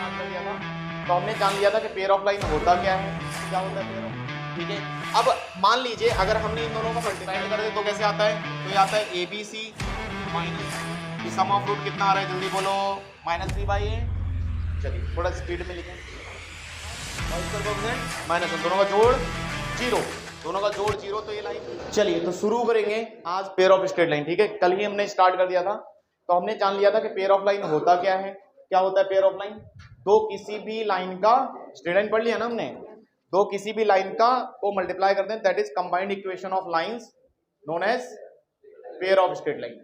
Start कर दिया था तो हमने जान लिया था कि पेयर ऑफ लाइन होता क्या है, क्या होता है पेयर ऑफ। ठीक है, अब मान लीजिए अगर हमने इन दोनों को मल्टीप्लाई कर दे तो कैसे आता है, तो ये आता है a b c minus sum of root कितना आ रहा है जल्दी बोलो, -3/a। चलिए थोड़ा स्पीड में लिखें, माइनस दोनों का जोड़ 0, दोनों का जोड़ 0, तो ये लाइन। चलिए तो शुरू करेंगे आज पेयर ऑफ स्ट्रेट लाइन। ठीक है, कल ही हमने स्टार्ट कर दिया था तो हमने जान लिया था कि पेयर ऑफ लाइन होता क्या है, क्या होता है पेयर ऑफ लाइन, दो किसी भी लाइन का, स्ट्रेट लाइन पढ़ लिया ना हमने, दो किसी भी लाइन का को मल्टीप्लाई करते हैं, that is combined equation of lines known as pair of straight line.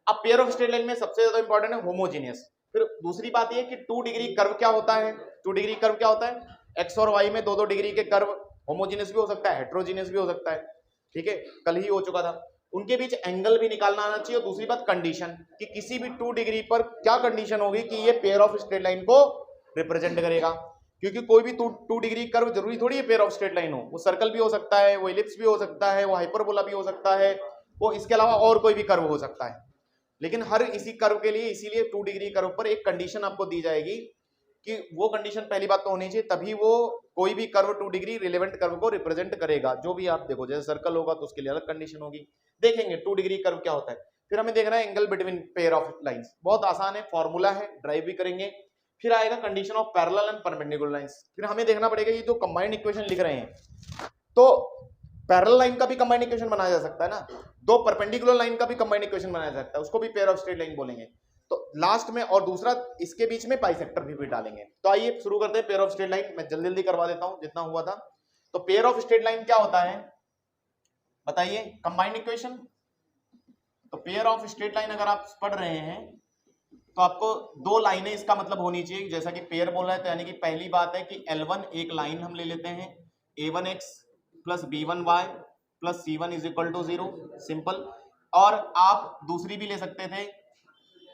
अब पेयर ऑफ स्ट्रेट लाइन में सबसे ज्यादा इंपॉर्टेंट है होमोजीनियस। फिर दूसरी बात यह कि 2 डिग्री कर्व क्या होता है, 2 डिग्री कर्व क्या होता है, एक्स और वाई में 2-2 डिग्री के कर्व, होमोजीनियस भी हो सकता है हेट्रोजीनियस भी हो सकता है। ठीक है, कल ही हो चुका था। उनके बीच एंगल भी निकालना आना चाहिए, और दूसरी बात कंडीशन कि किसी भी 2 डिग्री पर क्या कंडीशन होगी कि ये पेयर ऑफ स्ट्रेट लाइन को रिप्रेजेंट करेगा, क्योंकि कोई भी 2 डिग्री कर्व जरूरी थोड़ी है पेयर ऑफ स्ट्रेट लाइन हो, वो सर्कल भी हो सकता है, वो इलिप्स भी हो सकता है, वो हाइपरबोला भी हो सकता है, वो इसके अलावा और कोई भी कर्व हो सकता है। लेकिन हर इसी कर्व के लिए इसीलिए 2 डिग्री कर्व पर एक कंडीशन आपको दी जाएगी कि वो कंडीशन पहली बात तो होनी चाहिए, तभी वो कोई भी कर्व 2 डिग्री रिलेवेंट कर्व को रिप्रेजेंट करेगा। जो भी आप देखो, जैसे सर्कल होगा तो उसके लिए अलग कंडीशन होगी। देखेंगे 2 डिग्री कर्व क्या होता है। फिर हमें देखना है angle between pair of lines, बहुत आसान है, फॉर्मूला है, ड्राइव भी करेंगे। फिर आएगा condition of parallel and perpendicular lines. फिर हमें देखना पड़ेगा ये जो कंबाइंड इक्वेशन लिख रहे हैं, तो पैरेलल लाइन का भी कंबाइंड इक्वेशन बनाया जा सकता है ना, दो परपेंडिकुलर लाइन का भी कंबाइंड इक्वेशन बनाया जा सकता है, उसको भी पेयर ऑफ स्ट्रेट लाइन बोलेंगे। तो लास्ट में, और दूसरा इसके बीच में बाइसेक्टर भी डालेंगे। तो आइए शुरू करते हैं पेयर ऑफ स्ट्रेट लाइन। मैं जल्दी जल्दी करवा देता हूं जितना हुआ था। तो पेयर ऑफ स्ट्रेट लाइन क्या होता है बताइए, कंबाइंड इक्वेशन। तो पेयर ऑफ स्ट्रेट लाइन अगर आप पढ़ रहे हैं तो आपको दो लाइनें इसका मतलब होनी चाहिए, जैसा कि पेयर बोल रहा है, तो यानी कि पहली बात है कि L1 एक लाइन हम ले लेते हैं, A1x plus B1y plus C1 is equal to 0, simple. और आप दूसरी भी ले सकते थे,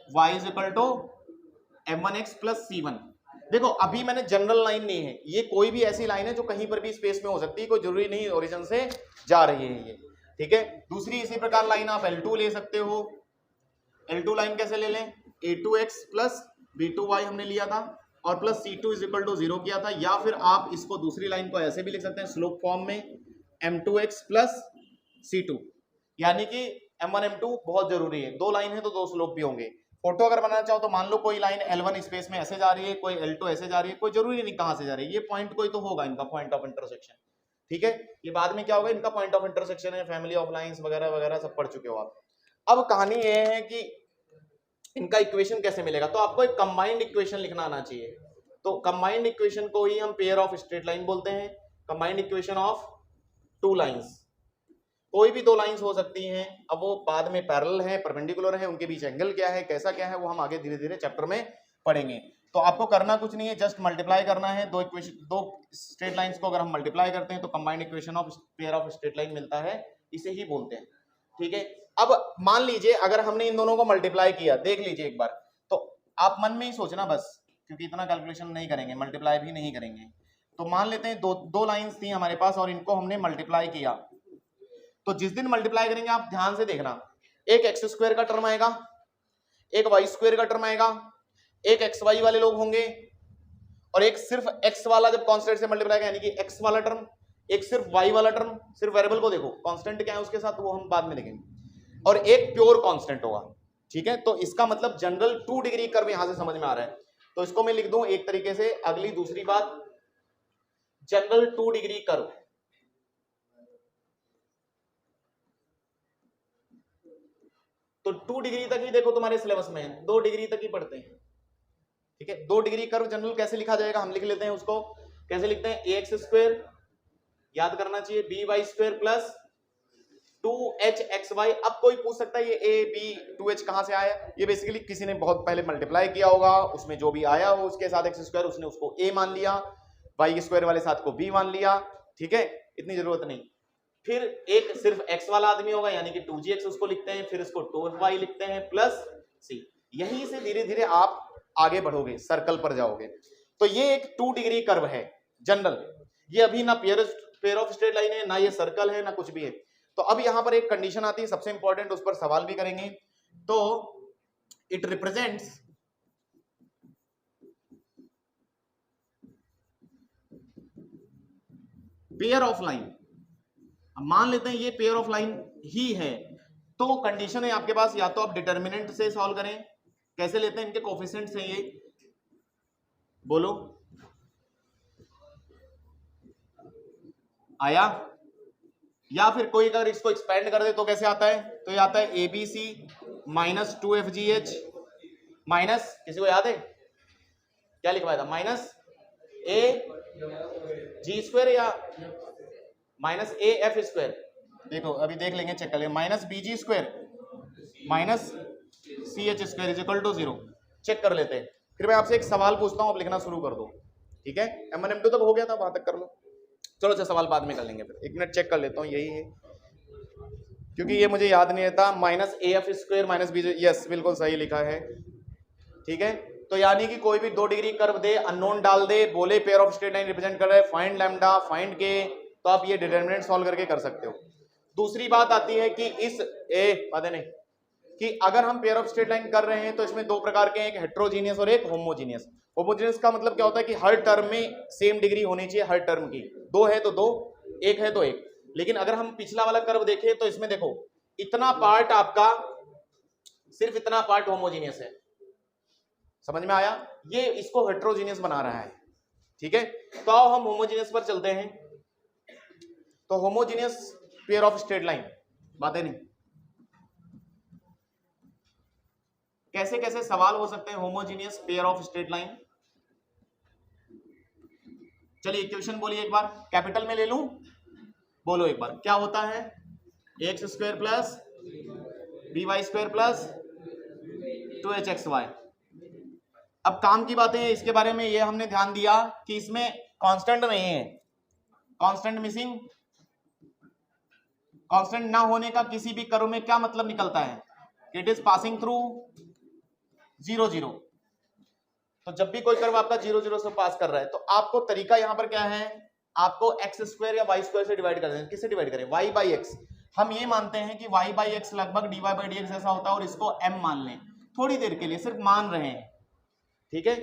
y is equal to M1x plus C1। देखो अभी मैंने जनरल लाइन नहीं है, ये कोई भी ऐसी लाइन है जो कहीं पर भी स्पेस में हो सकती है, कोई जरूरी नहीं ओरिजिन से जा रही है ये। ठीक है, दूसरी इसी प्रकार लाइन आप L2 ले सकते हो। L2 लाइन कैसे ले लें, A2x प्लस B2y हमने लिया था, और plus C2 is equal to 0 किया था। या फिर आप इसको दूसरी लाइन को ऐसे भी लिख सकते हैं स्लोप फॉर्म में, M2x प्लस C2, यानी कि M1 M2 बहुत जरूरी है, दो लाइन है तो दो स्लोप भी होंगे। फोटो अगर बनाना चाहो तो मान लो कोई लाइन L1 स्पेस में ऐसे जा रही है, कोई L2 ऐसे जा रही है, कोई जरूरी नहीं कहां से जा रही है, ये पॉइंट कोई तो होगा इनका पॉइंट ऑफ इंटरसेक्शन। ठीक है, ये बाद में क्या होगा, इनका पॉइंट ऑफ इंटरसेक्शन है, फैमिली ऑफ लाइंस वगैरह वगैरह सब पढ़ चुके हो आप। अब कहानी ये है कि इनका इक्वेशन कैसे मिलेगा, तो आपको एक कंबाइंड इक्वेशन लिखना आना चाहिए। तो कंबाइंड इक्वेशन को ही हम पेयर ऑफ स्ट्रेट लाइन बोलते हैं, कंबाइंड इक्वेशन ऑफ 2 लाइंस। कोई भी 2 लाइंस हो सकती हैं, अब वो बाद में पैरेलल है, परपेंडिकुलर है, उनके बीच एंगल क्या है, कैसा क्या है, वो हम आगे धीरे धीरे चैप्टर में पढ़ेंगे। तो आपको करना कुछ नहीं है, जस्ट मल्टीप्लाई करना है दो इक्वेशन, दो स्ट्रेट लाइंस को अगर हम मल्टीप्लाई करते हैं तो combined equation of pair of straight line मिलता है, इसे ही बोलते हैं। ठीक है, अब मान लीजिए अगर हमने इन दोनों को मल्टीप्लाई किया, देख लीजिए एक बार, तो आप मन में ही सोचना बस, क्योंकि इतना कैलकुलेशन नहीं करेंगे, मल्टीप्लाई भी नहीं करेंगे। तो मान लेते हैं दो लाइंस थी हमारे पास और इनको हमने मल्टीप्लाई किया। तो जिस दिन मल्टीप्लाई करेंगे आप ध्यान से देखना, एक एक्स स्क्वायर का टर्म आएगा, एक वाई स्क्वायर का टर्म आएगा, एक एक्स वाई वाले लोग होंगे, और एक सिर्फ एक्स वाला जब कांस्टेंट से मल्टीप्लाई यानी कि एक्स वाला टर्म, एक सिर्फ वाई वाला टर्म, सिर्फ वेरिएबल को देखो कांस्टेंट क्या है उसके साथ, वो हम बाद में देखेंगे, और एक प्योर कांस्टेंट होगा। ठीक है, तो इसका मतलब जनरल 2 डिग्री कर्व यहां से समझ में आ रहा है। तो इसको मैं लिख दूं एक तरीके से, अगली दूसरी बात, जनरल 2 डिग्री कर्व। तो 2 डिग्री तक ही देखो तुम्हारे सिलेबस में है, 2 डिग्री तक ही पढ़ते हैं। ठीक है, 2 डिग्री कर्व जनरल कैसे लिखा जाएगा, हम लिख लेते हैं उसको, कैसे लिखते हैं, ए एक्स स्क्वायर याद करना चाहिए, b Y square plus 2h xy। अब कोई पूछ सकता है ये a b 2h कहां से आया, ये बेसिकली किसी ने बहुत पहले मल्टीप्लाई किया होगा, उसमें जो भी आया हो उसके साथ एक्स स्क्वायर उसने उसको a मान लिया, वाई स्क्वायर वाले साथ को b मान लिया। ठीक है, इतनी जरूरत नहीं। फिर एक सिर्फ x वाला आदमी होगा यानी कि 2gx उसको लिखते हैं, फिर इसको 2y लिखते हैं प्लस c। यहीं से धीरे धीरे आप आगे बढ़ोगे, सर्कल पर जाओगे। तो ये एक 2 डिग्री कर्व है जनरल, ये अभी ना पेयर ऑफ स्ट्रेट लाइन है, ना ये सर्कल है, ना कुछ भी है। तो अब यहां पर एक कंडीशन आती है सबसे इंपॉर्टेंट, उस पर सवाल भी करेंगे। तो it represents pair of line, अब मान लेते हैं ये पेयर ऑफ लाइन ही है, तो कंडीशन है आपके पास, या तो आप डिटर्मिनेंट से सॉल्व करें, कैसे लेते हैं, इनके कोफिशिएंट्स हैं ये, बोलो आया, या फिर कोई अगर इसको एक्सपेंड कर दे तो कैसे आता है, तो ये आता है ABC माइनस 2FGH माइनस, किसी को याद है क्या लिखवाया था, माइनस AG² या माइनस AF², देखो अभी देख लेंगे, चेक कर लेंगे, minus BG² minus CH² is equal to 0, check कर लेते हैं। फिर मैं आपसे एक सवाल पूछता हूं, आप लिखना शुरू कर दो, ठीक है, M1 M2 तक हो गया था, वहां तक कर लो, चलो अच्छा सवाल बाद में कर लेंगे, फिर एक मिनट चेक कर लेता हूँ, यही है क्योंकि ये मुझे याद नहीं रहता, minus AF² minus BG, yes बिल्कुल सही लिखा है, ठीक है। तो यानी कि कोई भी 2 डिग्री कर्व दे, अननोन डाल दे, बोले pair of straight line represent कर रहे हैं, फाइंड लैम्डा, फाइंड के, तो आप ये डिटरमिनेंट सॉल्व करके कर सकते हो। दूसरी बात आती है कि इस पता नहीं कि अगर हम पेयर ऑफ स्ट्रेट लाइन कर रहे हैं तो इसमें 2 प्रकार के हैं, एक हेट्रोजीनियस और एक होमोजीनियस। होमोजीनियस का मतलब क्या होता है कि हर टर्म में सेम डिग्री होनी चाहिए, हर टर्म की, 2 है तो 2, 1 है तो 1। लेकिन अगर हम पिछला वाला कर्व देखें तो इसमें देखो इतना पार्ट आपका, सिर्फ इतना पार्ट होमोजीनियस है, समझ में आया, ये इसको हेट्रोजीनियस बना रहा है, ठीक है। तो आओ हम होमोजीनियस पर चलते हैं। तो homogeneous pair of straight line, बातें नहीं, कैसे कैसे सवाल हो सकते हैं homogeneous pair of straight line. चलिए इक्वेशन बोलिए एक बार, कैपिटल में ले लूं, बोलो एक बार क्या होता है, x² plus by² plus 2hxy। अब काम की बातें हैं, इसके बारे में ये हमने ध्यान दिया कि इसमें कांस्टेंट नहीं है, कांस्टेंट मिसिंग, कांस्टेंट ना होने का किसी भी कर्व में क्या मतलब निकलता है, इट इज पासिंग थ्रू 0 0। तो जब भी कोई कर्व आपका 0 0 से पास कर रहा है तो आपको तरीका यहां पर क्या है, आपको x² या y² से डिवाइड कर दें। किससे डिवाइड करें, y बाई x। हम ये मानते हैं कि y बाई x लगभग dy बाई dx जैसा होता है, और इसको m मान लें थोड़ी देर के लिए, सिर्फ मान रहे हैं, ठीक है।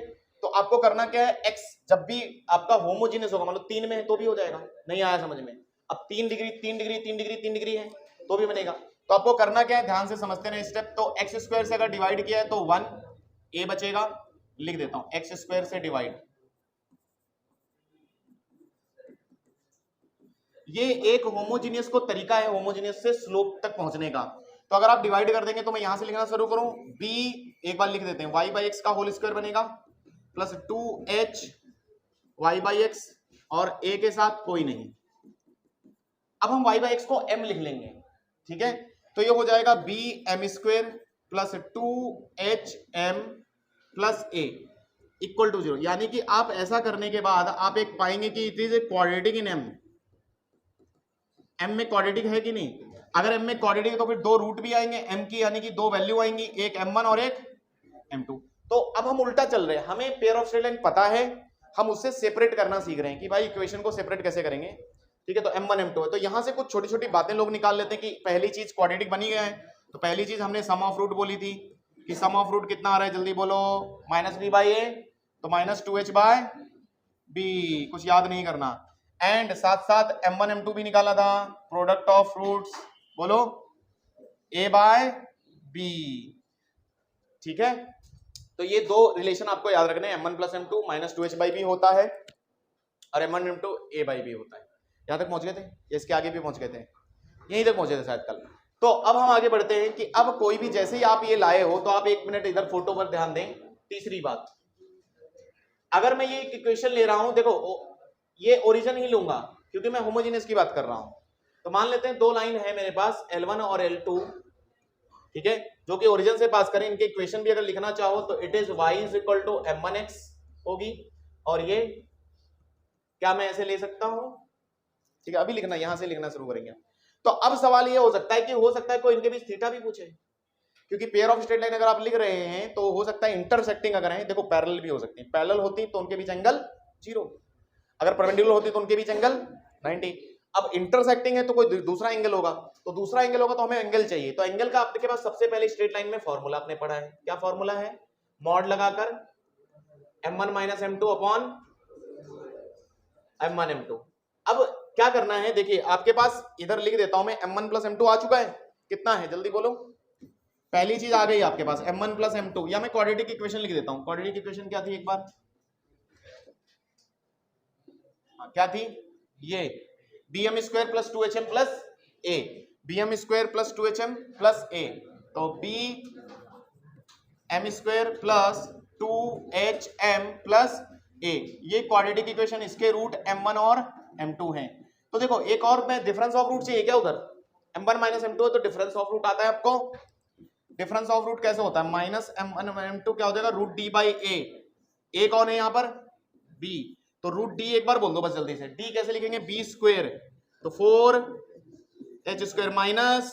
तो आपको करना क्या है, x जब भी आपका होमोजीनियस होगा, मतलब 3 में है तो भी हो जाएगा, नहीं आया समझ में, अब 3 डिग्री 3 डिग्री 3 डिग्री 3 डिग्री है तो भी बनेगा। तो आपको करना क्या है, ध्यान से समझते हैं स्टेप। तो x² से अगर डिवाइड किया है तो 1 a बचेगा, लिख देता हूं x² से डिवाइड, ये एक होमोजीनियस को तरीका है होमोजीनियस से स्लोप तक पहुंचने का। तो अगर आप डिवाइड कर देंगे तो मैं यहां से लिखना शुरू करूं, b एक बार लिख देते हैं, y बाई एक्स का होल स्क्वायर बनेगा plus 2h y by x, और a के साथ कोई नहीं। अब हम y बाई एक्स को m लिख लेंगे, ठीक है। तो ये हो जाएगा bm² plus 2hm plus a equal to 0। यानी कि आप ऐसा करने के बाद आप एक पाएंगे कि it is a quadratic in m में क्वाड्रेटिक है कि नहीं, अगर m में क्वाड्रेटिक है तो फिर 2 रूट भी आएंगे m की, यानी कि 2 वैल्यू आएंगी, एक m1 और एक m2। तो अब हम उल्टा चल रहे हैं, हमें पेयर ऑफ स्ट्रेट लाइन पता है, हम उससे सेपरेट करना सीख रहे हैं कि भाई इक्वेशन को सेपरेट कैसे करेंगे, ठीक है। तो m1 m2 है, तो यहां से कुछ छोटी छोटी बातें लोग निकाल लेते हैं कि पहली चीज क्वाड्रेटिक बनी गया है। तो पहली चीज हमने सम ऑफ रूट बोली थी कि सम ऑफ रूट कितना आ रहा है, जल्दी बोलो, -b बाई a, तो -2h बाय b, कुछ याद नहीं करना, एंड साथ साथ m1 m2 भी निकाला था, प्रोडक्ट ऑफ रूट्स, बोलो a बाय b, ठीक है। तो ये 2 रिलेशन आपको याद रखने हैं, m1 plus m2 -2h by b होता है और m1 m2 a by b होता है। यहां तक पहुंच गए थे, इसके आगे भी पहुंच गए थे, यहीं तक पहुंचे थे शायद कल। तो अब हम आगे बढ़ते हैं कि अब कोई भी जैसे ही आप ये लाए हो तो आप 1 मिनट इधर फोटो पर ध्यान दें। तीसरी बात, अगर मैं ये इक्वेशन ले रहा हूं, देखो ये ओरिजिन ही लूंगा क्योंकि मैं होमोजेनियस की बात कर रहा हूं। तो मान लेते हैं 2 लाइन है मेरे पास L1 और L2, ठीक है, जो कि ओरिजिन से पास करें। इनके इक्वेशन भी अगर लिखना चाहो तो it is y is equal to m1x होगी, और ये क्या मैं ऐसे ले सकता हूं, ठीक है। अभी लिखना, यहां से लिखना शुरू करेंगे। तो अब सवाल ये हो सकता है कि हो सकता है कोई इनके बीच थीटा भी पूछे, क्योंकि पेयर ऑफ स्ट्रेट लाइन अगर आप लिख रहे हैं तो हो सकता है इंटरसेक्टिंग अगर है, देखो पैरेलल भी हो सकती है, पैरेलल होती तो उनके बीच एंगल 0, अगर परपेंडिकुलर होती तो उनके बीच एंगल 90। अब इंटरसेक्टिंग है तो कोई दूसरा एंगल होगा, तो दूसरा एंगल होगा तो हमें एंगल चाहिए। तो एंगल का आपके पास सबसे पहले स्ट्रेट लाइन में फॉर्मूला आपने पढ़ा है, क्या फॉर्मूला है, मॉड लगाकर m1 minus m2 upon m1 m2। अब क्या करना है, देखिए आपके पास इधर लिख देता हूं मैं, m1 प्लस m2 आ चुका है, कितना है जल्दी बोलो। पहली चीज आ गई आपके पास m1 प्लस m2, या मैं क्वाड्रेटिक इक्वेशन लिख देता हूं। क्वाड्रेटिक इक्वेशन क्या थी एक बार, क्या थी ये, bm square plus 2hm plus a, bm square plus 2hm plus a, तो b m square plus 2hm plus a, ये क्वाड्रेटिक इक्वेशन, इसके रूट m1 और m2 हैं। तो देखो एक और मैं डिफरेंस ऑफ रूट चाहिए क्या उधर, m1 माइनस m2 है तो डिफरेंस ऑफ रूट आता है आपको। डिफरेंस ऑफ रूट कैसे होता है, माइनस m1 m2 क्या हो जाएगा, रूट d बाई a कौन है यहाँ पर, b, तो रूट d एक बार बोल दो बस जल्दी से, d कैसे लिखेंगे, b स्क्वायर, तो 4h square minus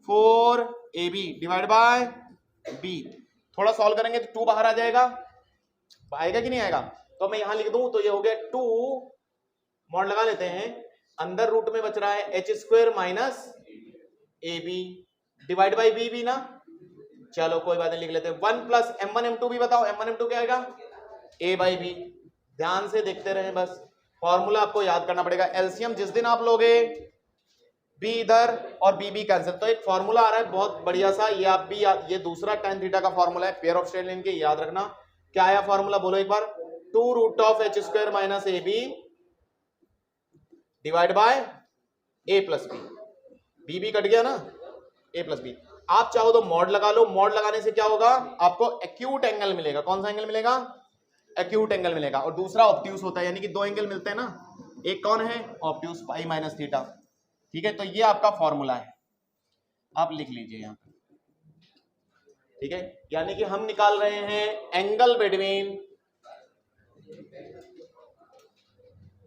4ab divide by b, थोड़ा सॉल्व करेंगे तो 2 बाहर आ जाएगा, आएगा कि नहीं आएगा, तो मैं यहां लिख दूं तो ये हो गया 2, मॉड लगा लेते हैं, अंदर रूट में बच रहा है h square minus ab divide by b भी ना, चलो कोई बात नहीं लिख लेते हैं, 1 प्लस m1 m2 भी बताओ, m1 m2 क्या आएगा, a बाई b, ध्यान से देखते रहे बस, फॉर्मूला आपको याद करना पड़ेगा, एलसीएम जिस दिन आप लोगे b इधर और b कैंसिल, तो एक फॉर्मूला आ रहा है बहुत बढ़िया सा, ये आप भी याद, ये दूसरा tan थीटा का फॉर्मूला है, पेयर ऑफ स्ट्रेट लाइन के, याद रखना। क्या आया फॉर्मूला बोलो एक बार, 2 root of h square minus ab divide by a plus b, b cut गया ना, a प्लस b, आप चाहो तो मॉड लगा लो, मॉड लगाने से क्या होगा, आपको एक्यूट एंगल मिलेगा, कौन सा एंगल मिलेगा, एक्यूट एंगल मिलेगा, और दूसरा ऑब्ट्यूस होता है, यानी कि दो एंगल मिलते हैं ना, एक कौन है, ऑब्ट्यूस पाई माइनस थीटा, ठीक है, तो ये आपका फॉर्मूला है, आप लिख लीजिए यहां, ठीक है, यानी कि हम निकाल रहे हैं angle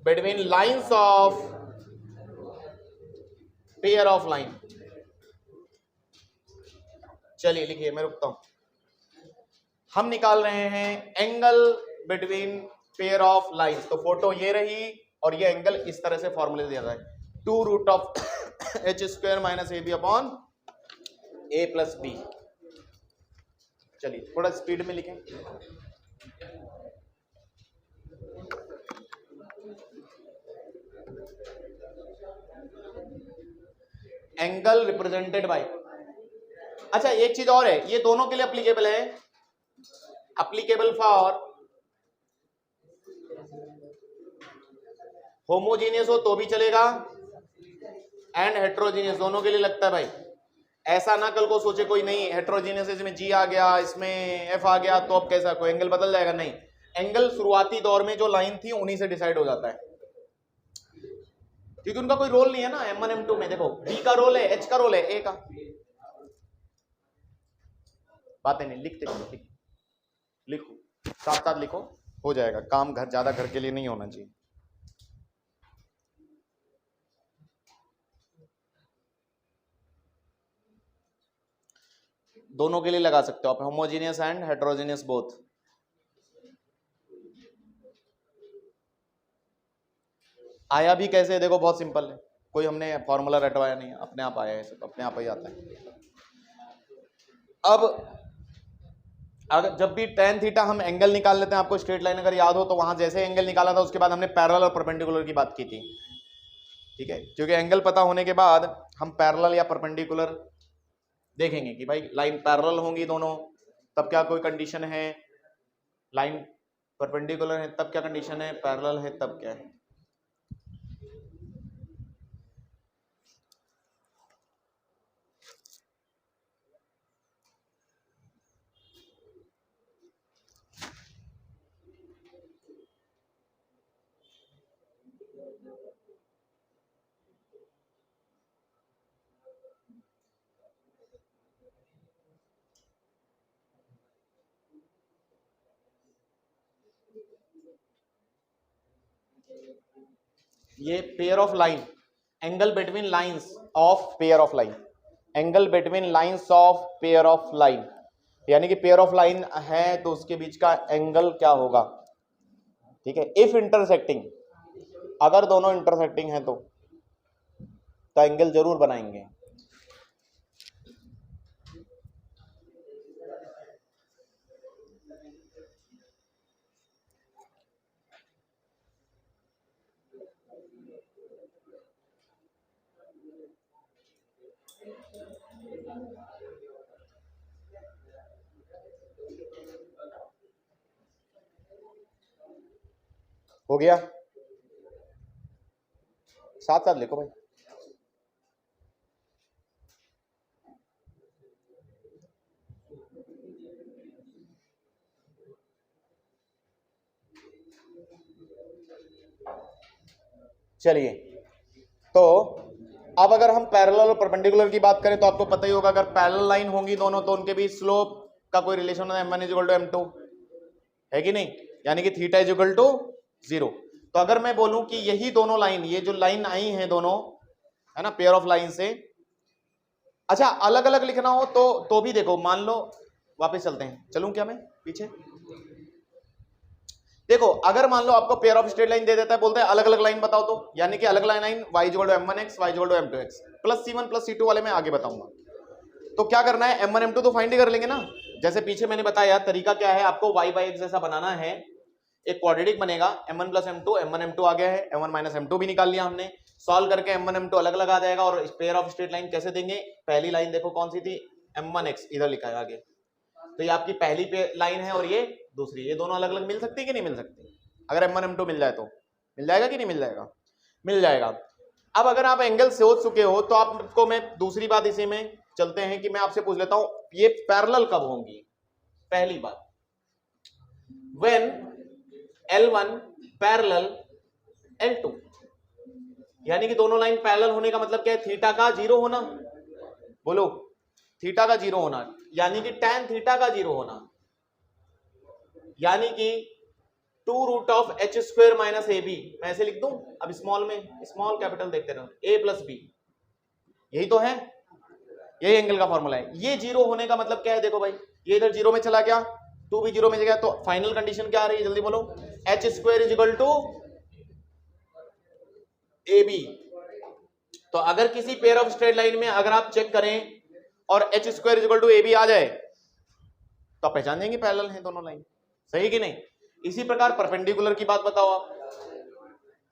between lines of pair of line, चलिए लिखिए मैं रुकता हूं, हम निकाल रहे हैं angle between pair of lines, तो फोटो ये रही और ये एंगल इस तरह से फॉर्मूले दिया जाए, 2 root of h square minus ab upon a plus b, चलिए थोड़ा स्पीड में लिखें, एंगल रिप्रेजेंटेड बाय, अच्छा एक चीज और है, ये दोनों के लिए अप्लीकेबल है, अप्लीकेबल फॉर होमोजीनियस हो तो भी चलेगा एंड हेट्रोजीनियस, दोनों के लिए लगता है भाई, ऐसा ना कल को सोचे कोई नहीं हेट्रोजीनियस इसमें जी आ गया इसमें एफ आ गया तो अब कैसा कोई एंगल बदल जाएगा, नहीं, एंगल शुरुआती दौर में जो लाइन थी उन्हीं से डिसाइड हो जाता है, क्योंकि उनका कोई रोल नहीं है ना, m1 m2 में देखो b का रोल है, h का रोल है a का, बातें नहीं लिखते, लिखो साथ साथ लिखो, हो जाएगा काम, घर ज्यादा घर के लिए नहीं होना चाहिए। दोनों के लिए लगा सकते हो आप, होमोजीनियस एंड हेट्रोजीनियस बोथ, आया भी कैसे देखो, बहुत सिंपल है, कोई हमने फॉर्मूला रटवाया नहीं, अपने आप आया है, सब अपने आप ही आता है। अब अगर जब भी tan थीटा हम एंगल निकाल लेते हैं, आपको स्ट्रेट लाइन अगर याद हो तो वहां जैसे एंगल निकाला था उसके बाद हमने पैरेलल और परपेंडिकुलर की बात की थी, ठीक है, क्योंकि एंगल पता होने के बाद हम पैरेलल या परपेंडिकुलर देखेंगे कि भाई लाइन पैरेलल होंगी दोनों तब क्या कोई कंडीशन है, लाइन परपेंडिकुलर है तब क्या कंडीशन है, पैरेलल है तब क्या है। ये pair of line, angle between lines of pair of line, angle between lines of pair of line, यानी कि पेयर ऑफ लाइन है तो उसके बीच का एंगल क्या होगा, ठीक है, इफ इंटरसेक्टिंग, अगर दोनों इंटरसेक्टिंग है तो एंगल जरूर बनाएंगे। हो गया, साथ साथ लिखो भाई। चलिए, तो अब अगर हम पैरेलल और परपेंडिकुलर की बात करें तो आपको पता ही होगा, अगर पैरेलल लाइन होंगी दोनों तो उनके बीच स्लोप का कोई रिलेशन है, m1 इक्वल टू m2 है कि नहीं, यानी कि थीटा इज इक्वल टू 0। तो अगर मैं बोलूं कि यही दोनों लाइन, ये जो लाइन आई हैं दोनों, है ना, पेयर ऑफ लाइन से, अच्छा अलग अलग लिखना हो तो भी देखो, मान लो, वापस चलते हैं, चलूं क्या मैं पीछे, देखो अगर मान लो आपको पेयर ऑफ स्ट्रेट लाइन दे देता है, बोलता है अलग अलग लाइन बताओ, तो यानी कि अलग line y equal to m1x, y equal to m2x, plus c1 plus c2 वाले में आगे बताऊंगा। तो क्या करना है, m1 m2 तो फाइंड ही कर लेंगे ना, जैसे पीछे मैंने बताया तरीका क्या है, आपको y बाई x जैसा बनाना है, एक क्वाड्रेटिक बनेगा, m1 plus m2, m1 m2 आ गया है, m1 माइनस m2 भी निकाल लिया हमने, सॉल्व करके m1 m2 अलग अलग आ जाएगा। और पेयर ऑफ स्ट्रेट लाइन कैसे देंगे, पहली लाइन देखो कौन सी थी, m1x इधर लिखा है आगे, तो ये आपकी पहली लाइन है और ये दूसरी, ये दोनों अलग अलग मिल सकती है कि नहीं मिल सकती, अगर m1 m2 मिल जाए तो मिल जाएगा कि नहीं मिल जाएगा, मिल जाएगा। अब अगर आप एंगल सोच चुके हो तो आपको मैं दूसरी बात इसी में चलते हैं कि मैं आपसे पूछ लेता हूं, ये पैरेलल कब होंगी, पहली बात, व्हेन L1 पैरेलल L2, यानी कि दोनों लाइन पैरेलल होने का मतलब क्या है, थीटा का 0 होना, बोलो थीटा का 0 होना, यानी कि tan थीटा का 0 होना, यानी कि 2 root of h square minus a b, मैं ऐसे लिख दूं, अब स्मॉल में स्मॉल कैपिटल देखते रहो, a प्लस बी, यही तो है, यही एंगल का फॉर्मूला है। ये 0 होने का मतलब क्या है, देखो भाई ये इधर 0 में चला गया, 2 भी 0 में गया, तो फाइनल कंडीशन क्या आ रही है, जल्दी बोलो, h square is equal to A b. तो अगर किसी पेयर ऑफ स्ट्रेट लाइन में अगर आप चेक करें और H square is equal to A B आ जाए तो आप पहचान जाएंगे पैरेलल हैं दोनों लाइन, सही कि नहीं। इसी प्रकार परपेंडिकुलर की बात बताओ आप,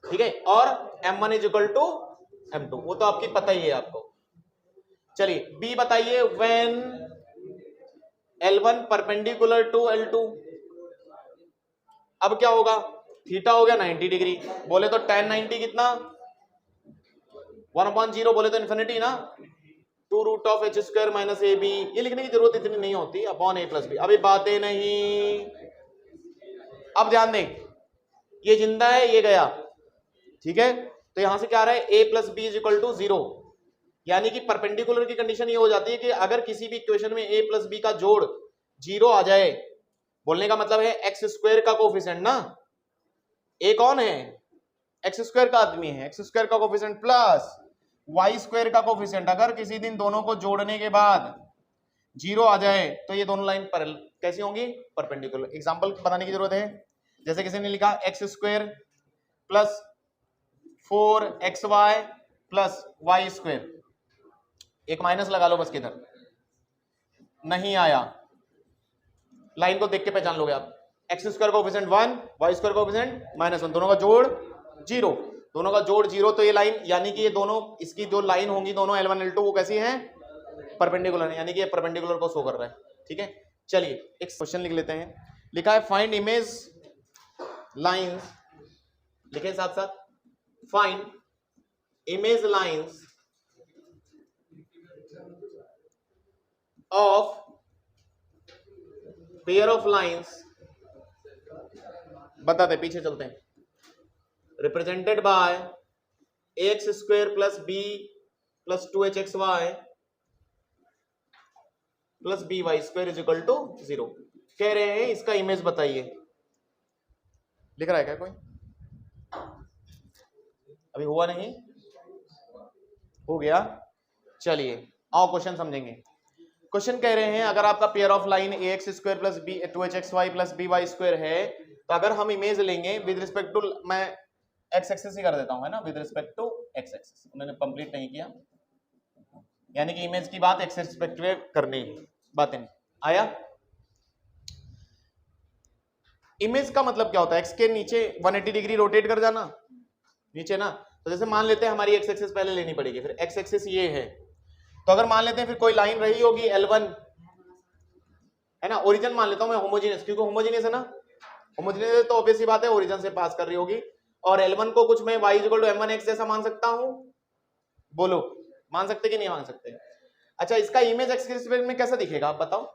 ठीक है, और m1 is equal to m2, वो तो आपकी पता ही है आपको। चलिए b बताइए, when L1 perpendicular to L2, अब क्या होगा, थीटा हो गया 90 डिग्री, बोले तो tan 90 कितना, 1/0, बोले तो इन्फिनिटी ना, 2 root of h square minus a b, ये लिखने की जरूरत इतनी नहीं होती, अपॉन ए प्लस बी, अभी बातें नहीं। अब ध्यान दें, ये जिंदा है, ये गया, ठीक है, तो यहां से क्या आ रहा है, A plus B is equal to 0, यानी कि परपेंडिकुलर की कंडीशन ये हो जाती है कि अगर किसी भी इक्वेशन में ए प्लस बी का जोड़ 0 आ जाए, बोलने का मतलब है एक्स स्क्वायर का कोफिशिएंट ना, ए कौन है, एक्स स्क्वायर का आदमी है, एक्स स्क्वायर का कोफिशिएंट प्लस वाई स्क्वायर का कोफिशिएंट, अगर किसी दिन दोनों को जोड़ने के बाद 0 आ जाए तो ये दोनों लाइन पर कैसी होंगी, परपेंडिकुलर। एग्जांपल बताने की जरूरत है, जैसे किसी ने लिखा x square plus 4xy plus y square, एक माइनस लगा लो बस, किधर नहीं आया, लाइन को देख के पहचान लोगे आप, एक्स स्क्वायर का कोफिशिएंट 1, वाई स्क्वायर का कोफिशिएंट -1, दोनों का जोड़ 0, दोनों का जोड़ 0, तो ये लाइन, यानी कि ये दोनों, इसकी जो लाइन होंगी दोनों L1 L2 वो कैसी है, परपेंडिकुलर है, यानी कि ये परपेंडिकुलर को शो कर रहा है, ठीक है। चलिए एक क्वेश्चन लिख लेते हैं, लिखा है फाइंड इमेज लाइंस, लिखे साथ साथ, find image lines of pair of lines, बताते पीछे चलते हैं, represented by ax square plus b plus 2hxy plus by square is equal to 0, कह रहे हैं इसका इमेज बताइए। लिख रहा है क्या कोई, अभी हुआ नहीं, हो गया। चलिए आओ क्वेश्चन समझेंगे। क्वेश्चन कह रहे हैं अगर आपका pair of line ax square plus b 2hxy plus by square है, तो अगर हम इमेज लेंगे विद रिस्पेक्ट टू, मैं x एक्सिस ही कर देता हूं, है ना, with respect to x axis, उन्होंने कंप्लीट नहीं किया, यानी कि इमेज की बात x रिस्पेक्ट में करनी है, बातें आया। इमेज का मतलब क्या होता है, x के नीचे 180 डिग्री रोटेट कर जाना नीचे ना, तो जैसे मान लेते हैं हमारी x एक्सिस पहले लेनी पड़ेगी, फिर x एक्सिस ये है, तो अगर मान लेते हैं फिर कोई लाइन रही होगी L1, है ना, ओरिजिन मान लेता हूं मैं होमोजेनियस, क्योंकि होमोजेनियस है ना, होमोजेनियस तो ऑब्वियस सी बात है ओरिजिन से पास कर रही होगी, और L1 को कुछ मैं y इक्वल टू m1x जैसा मान सकता हूं, बोलो मान सकते कि नहीं मान सकते? अच्छा, इसका इमेज एक्स के रिस्पेक्ट में कैसा दिखेगा आप बताओ?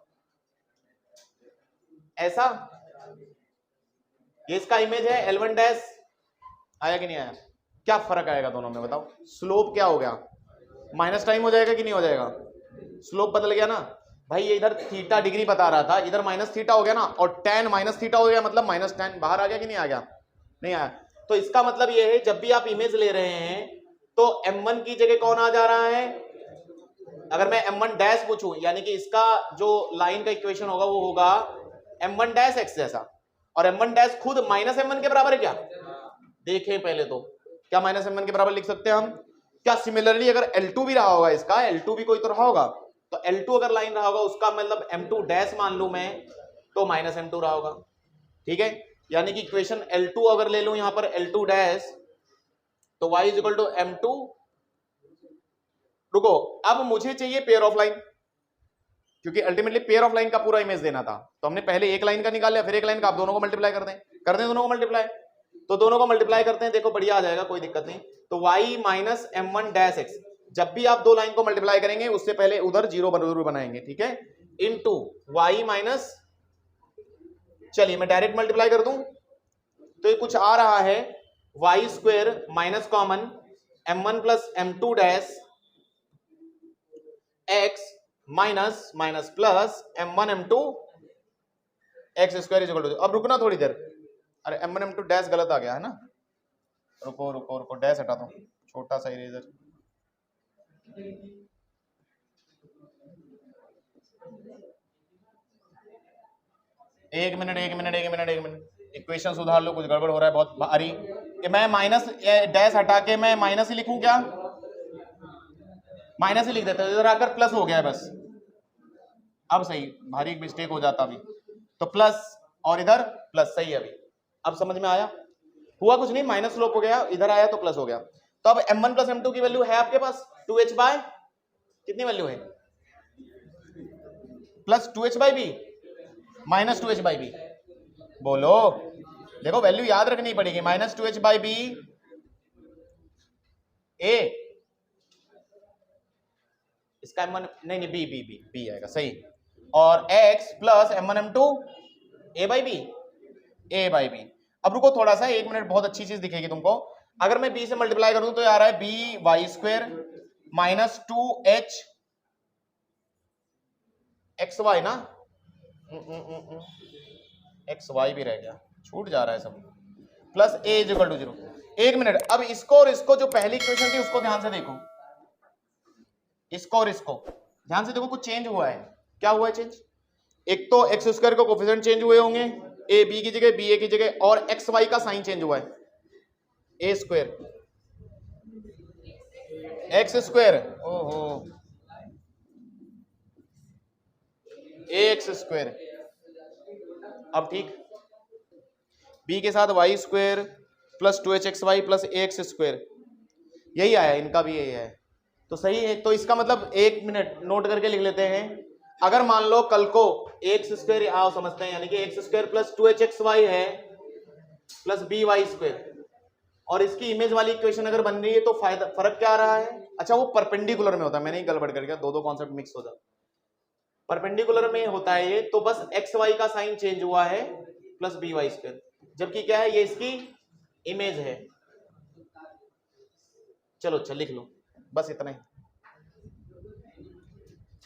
ऐसा, ये इसका इमेज है L1 डैश, आया कि नहीं आया? क्या फर्क आएगा दोनों में बताओ? स्लोप क्या हो गया, माइनस टाइम हो जाएगा कि नहीं हो जाएगा? स्लोप बदल गया ना भाई, ये इधर थीटा डिग्री बता रहा था, इधर माइनस थीटा हो गया ना, और tan माइनस थीटा हो गया, मतलब माइनस tan बाहर आ गया कि नहीं आ गया? नहीं आया। तो इसका मतलब ये है जब भी आप इमेज ले रहे हैं तो m1 की जगह कौन आ जा रहा है? अगर मैं m1 डैश पूछूं, यानी कि इसका जो लाइन का इक्वेशन होगा वो होगा m1 डैश x जैसा, और m1 डैश खुद माइनस m1 के बराबर है क्या? देखें पहले तो, क्या माइनस m1 के बराबर लिख सकते हैं हम? क्या सिमिलरली अगर L2 भी रहा होगा, इसका L2 भी कोई तो रहा होगा, तो L2 अगर लाइन रहा होगा उसका मतलब m2 डैश मान लू मैं, तो माइनस m2 रहा होगा। ठीक है, यानी कि इक्वेशन L2 अगर ले लूं यहां पर L2 डैश, तो y is equal to m2। रुको, अब मुझे चाहिए पेयर ऑफ लाइन, क्योंकि अल्टीमेटली पेयर ऑफ लाइन का पूरा इमेज देना था, तो हमने पहले एक लाइन का निकाल लिया, फिर एक लाइन का, आप दोनों को मल्टीप्लाई कर दें दोनों को मल्टीप्लाई, तो दोनों को मल्टीप्लाई करते हैं, देखो बढ़िया आ जाएगा, कोई दिक्कत नहीं। तो y minus m1 dash x, जब भी आप दो लाइन को मल्टीप्लाई करेंगे उससे पहले उधर जीरो जरूर बनाएंगे, ठीक है, इनटू y माइनस, चलिए मैं डायरेक्ट मल्टीप्लाई कर दूं, तो ये कुछ आ रहा है y square minus common m1 plus m2 dash x minus minus plus m1 m2 x square is equal to, अब रुकना थोड़ी देर, अरे m1 m2 डैश गलत आ गया है ना, रुको रुको रुको, डैश हटा दो, छोटा सा इरेजर, एक मिनट, इक्वेशन सुधार लो, कुछ गड़बड़ हो रहा है बहुत भारी। मैं माइनस डैश हटा के मैं माइनस ही लिखूं क्या? माइनस ही लिख देता हूं, इधर आकर प्लस हो गया है बस, अब सही, भारी मिस्टेक हो जाता अभी, तो प्लस और इधर प्लस, सही है अभी, अब समझ में आया? हुआ कुछ नहीं, माइनस स्लोप हो गया, इधर आया तो प्लस हो गया। तो अब m1 प्लस m2 की वैल्यू है आपके पास 2h बाय, कितनी वैल्यू है? Plus 2h by b minus 2h by b, बोलो, देखो वैल्यू याद रखनी पड़ेगी, माइनस 2h बाई बी ए, इसका m1 नहीं बी बी बी बी आएगा सही, और x plus m1 m2 a by b, a by b. अब रुको थोड़ा सा, एक मिनट, बहुत अच्छी चीज दिखेगी तुमको, अगर मैं b से मल्टीप्लाई करूं तो आ रहा है b Y square minus 2h x y ना, एक्स वाई भी रह गया, छूट जा रहा है सब, plus a is equal to 0। एक मिनट, अब इसको और इसको, जो पहली इक्वेशन थी उसको ध्यान से देखो, इसको और इसको ध्यान से देखो, कुछ चेंज हुआ है, क्या हुआ है चेंज? एक तो एक्स स्क्वायर का कोफिशिएंट चेंज हुए होंगे, ए बी की जगह बी ए की जगह, और एक्स वाई का साइन चेंज हुआ है, ए स्क्वायर एक्स स्क्वायर, ओहो, ए एक्स स्क्वायर, अब ठीक, बी के साथ Y square plus 2h x Y plus A X square, यही आया, इनका भी यही है, तो सही है। तो इसका मतलब, एक मिनट नोट करके लिख लेते हैं, अगर मान लो कल को एक्स स्क्वायर आओ समझते हैं, यानी कि x square plus 2h x y है प्लस बी वाई स्क्वायर, और इसकी इमेज वाली इक्वेशन अगर बन रही है, तो फायदा, फर्क क्या आ रहा है? अच्छा, वो परपेंडिकुलर में होता है, मैंने ही गड़बड़ कर दिया, दो कॉन्सेप्ट मिक्स हो जाता, परपेंडिकुलर में होता है ये, तो बस एक्स वाई का साइन चेंज हुआ है प्लस बी वाई स्क्वायर, जबकि क्या है, ये इसकी इमेज है। चलो अच्छा लिख लो, बस इतना ही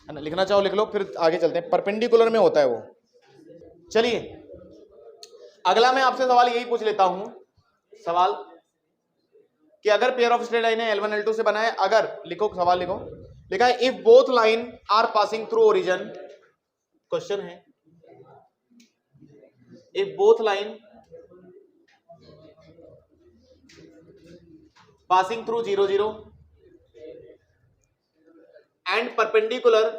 है ना, लिखना चाहो लिख लो, फिर आगे चलते हैं, परपेंडिकुलर में होता है वो। चलिए अगला मैं आपसे सवाल यही पूछ लेता हूं, सवाल कि अगर पेयर ऑफ स्ट्रेट लाइन है L1 L2 से बना है, अगर, लिखो सवाल लिखो, लिखा है if both line are passing through origin, question है if both line passing through 0 0 and perpendicular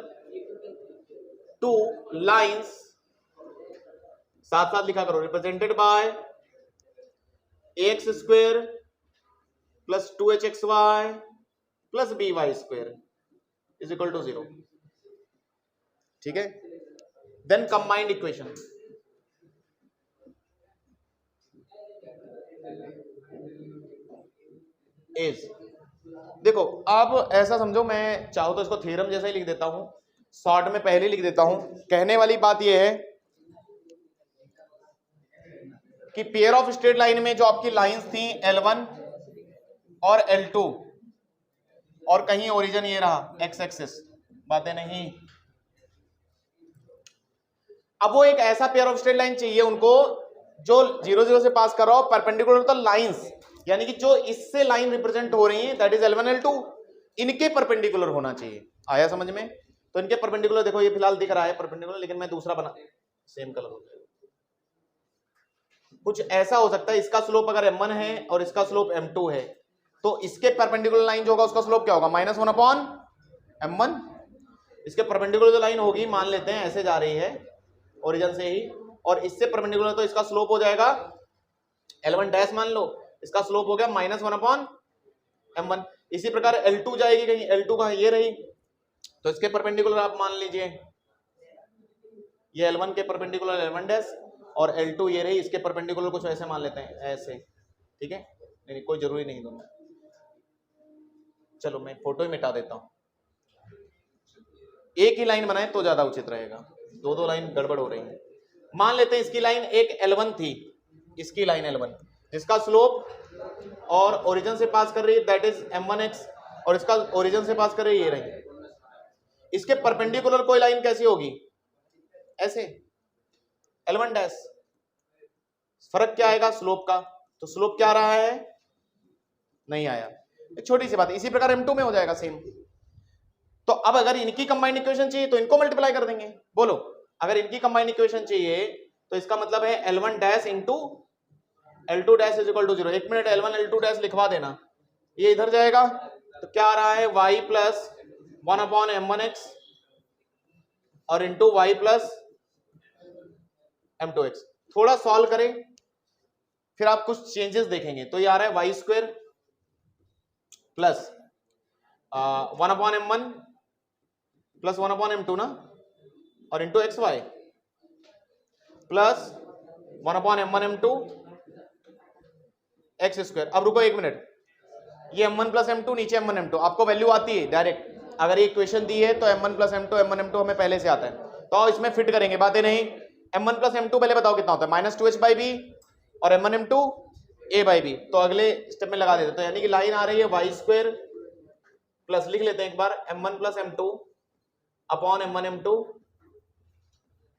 to lines, साथ साथ लिखा करो, represented by X square plus 2h x Y plus B Y square is equal to 0, ठीक है, then combined equation, is, देखो अब ऐसा समझो, मैं चाहूं तो इसको थ्योरम जैसा ही लिख देता हूं, शॉर्ट में पहले लिख देता हूं। कहने वाली बात यह है कि पेयर ऑफ स्ट्रेट लाइन में जो आपकी लाइंस थी L1 और L2 और कहीं ओरिजिन ये रहा एक्स एक्सिस, बातें नहीं। अब वो एक ऐसा पेयर ऑफ स्ट्रेट लाइन चाहिए उनको जो 0 0 से पास कर रहा हो परपेंडिकुलर तो लाइंस, यानी कि जो इससे लाइन रिप्रेजेंट हो रही है दैट इज L1 L2, इनके परपेंडिकुलर होना चाहिए। आया समझ में? तो इनके परपेंडिकुलर देखो, ये फिलहाल दिख रहा है परपेंडिकुलर, लेकिन मैं दूसरा बना, सेम कलर हो जाएगा। कुछ ऐसा हो सकता है, इसका स्लोप अगर M1 है और इसका स्लोप M2 है, तो इसके परपेंडिकुलर लाइन जो होगा उसका स्लोप क्या होगा, -1/M1। इसके परपेंडिकुलर जो लाइन होगी, मान लेते हैं ऐसे जा रही है ओरिजिन से ही, और इससे परपेंडिकुलर, तो इसका स्लोप हो जाएगा L1 डैश मान लो, इसका स्लोप हो गया -1/M1। इसी प्रकार L2 जाएगी कहीं, L2 कहाँ, ये रही, तो इसके परपेंडिकुलर आप मान लीजिए ये L1 के परपेंडिकुलर L1 डैश, और L2 ये रही, इसके परपेंडिकुलर कुछ ऐसे मान लेते हैं, ऐसे, ठीक है। नहीं कोई जरूरी नहीं दोनों, चलो मैं फोटो ही मिटा देता हूं, एक ही लाइन बनाए तो ज्यादा उचित रहेगा, दो दो लाइन गड़बड़ हो रही है। मान लेते हैं इसकी लाइन एक L1 थी, इसकी लाइन L1 जिसका स्लोप और ओरिजिन से पास कर रही है दैट इज M1x, और इसका ओरिजिन से पास कर रही है ये रही। इसके परपेंडिकुलर कोई लाइन कैसी होगी, ऐसे L1 डैश। फर्क क्या आएगा स्लोप का, तो स्लोप क्या आ रहा है, नहीं आया, एक छोटी सी बात। इसी प्रकार M2 में हो जाएगा सेम। तो अब अगर इनकी कंबाइंड इक्वेशन चाहिए तो इनको मल्टीप्लाई कर देंगे। बोलो, अगर इनकी कंबाइंड इक्वेशन चाहिए तो इसका मतलब है L1 dash into L2 dash is equal to 0। 1 minute, L1 L2 dash लिखवा देना, ये इधर जाएगा तो क्या आ रहा है, y प्लस 1/M1x और इंटू y प्लस M2x। थोड़ा सॉल्व करें फिर आप कुछ चेंजेस देखेंगे, तो ये आ रहा है y square plus 1/M1 plus 1/M2 ना, और into xy plus 1/M1 M2 x square. अब रुको एक मिनट, ये M1 प्लस M2 नीचे M1 M2, आपको वैल्यू आती है डायरेक्ट, अगर ये इक्वेशन दी है तो M1 plus M2 M1 M2 हमें पहले से आता है, तो इसमें फिट करेंगे, बातें नहीं। M1 प्लस M2 पहले बताओ कितना होता है, -2h/b, और M1 M2 a/b, तो अगले स्टेप में लगा देते, तो यानी कि लाइन आ रही है y स्क्वायर प्लस, लिख लेते हैं एक बार, M1 plus M2 upon M1 M2,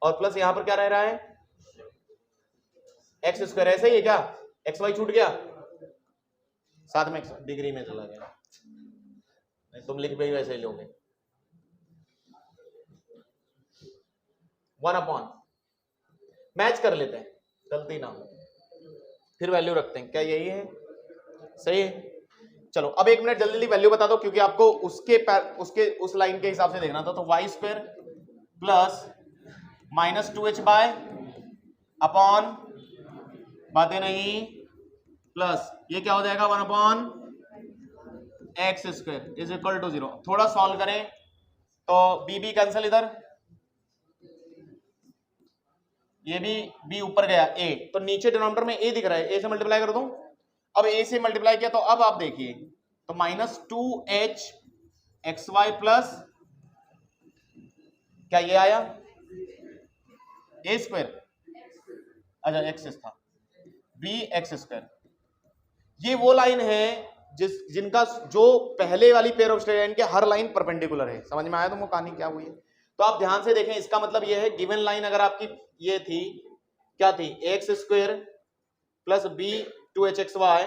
और प्लस यहां पर क्या रह रहा है, एक्स स्क्वायर। ऐसे ही है क्या, एक्स वाई छूट गया, साथ में डिग्री में चला गया, नहीं तुम लिख भी वैसे ही लोगे, 1/, मैच कर लेते हैं गलती ना हो, फिर वैल्यू रखते हैं, क्या यही है, सही है। चलो अब एक मिनट जल्दी वैल्यू बता दो, क्योंकि आपको उसके उस लाइन के हिसाब से देखना था। तो y square plus -2h by upon, बातें नहीं, प्लस ये क्या हो जाएगा 1/x square is equal to 0। थोड़ा सॉल्व करें तो b कैंसिल, इधर ये भी b ऊपर गया a, तो नीचे डिनोमिनेटर में a दिख रहा है, a से मल्टीप्लाई कर दूं। अब a से मल्टीप्लाई किया तो अब आप देखिए, तो -2h xy प्लस क्या ये आया a स्क्वायर, अच्छा x था bx स्क्वायर। ये वो लाइन है जिनका जो पहले वाली पेयर ऑफ स्ट्रेट लाइन के हर लाइन परपेंडिकुलर है। समझ में आया तुमको कहानी क्या हुई है? तो आप ध्यान से देखें, इसका मतलब ये है गिवन लाइन अगर आपकी ये थी, क्या थी, x square plus b 2hxy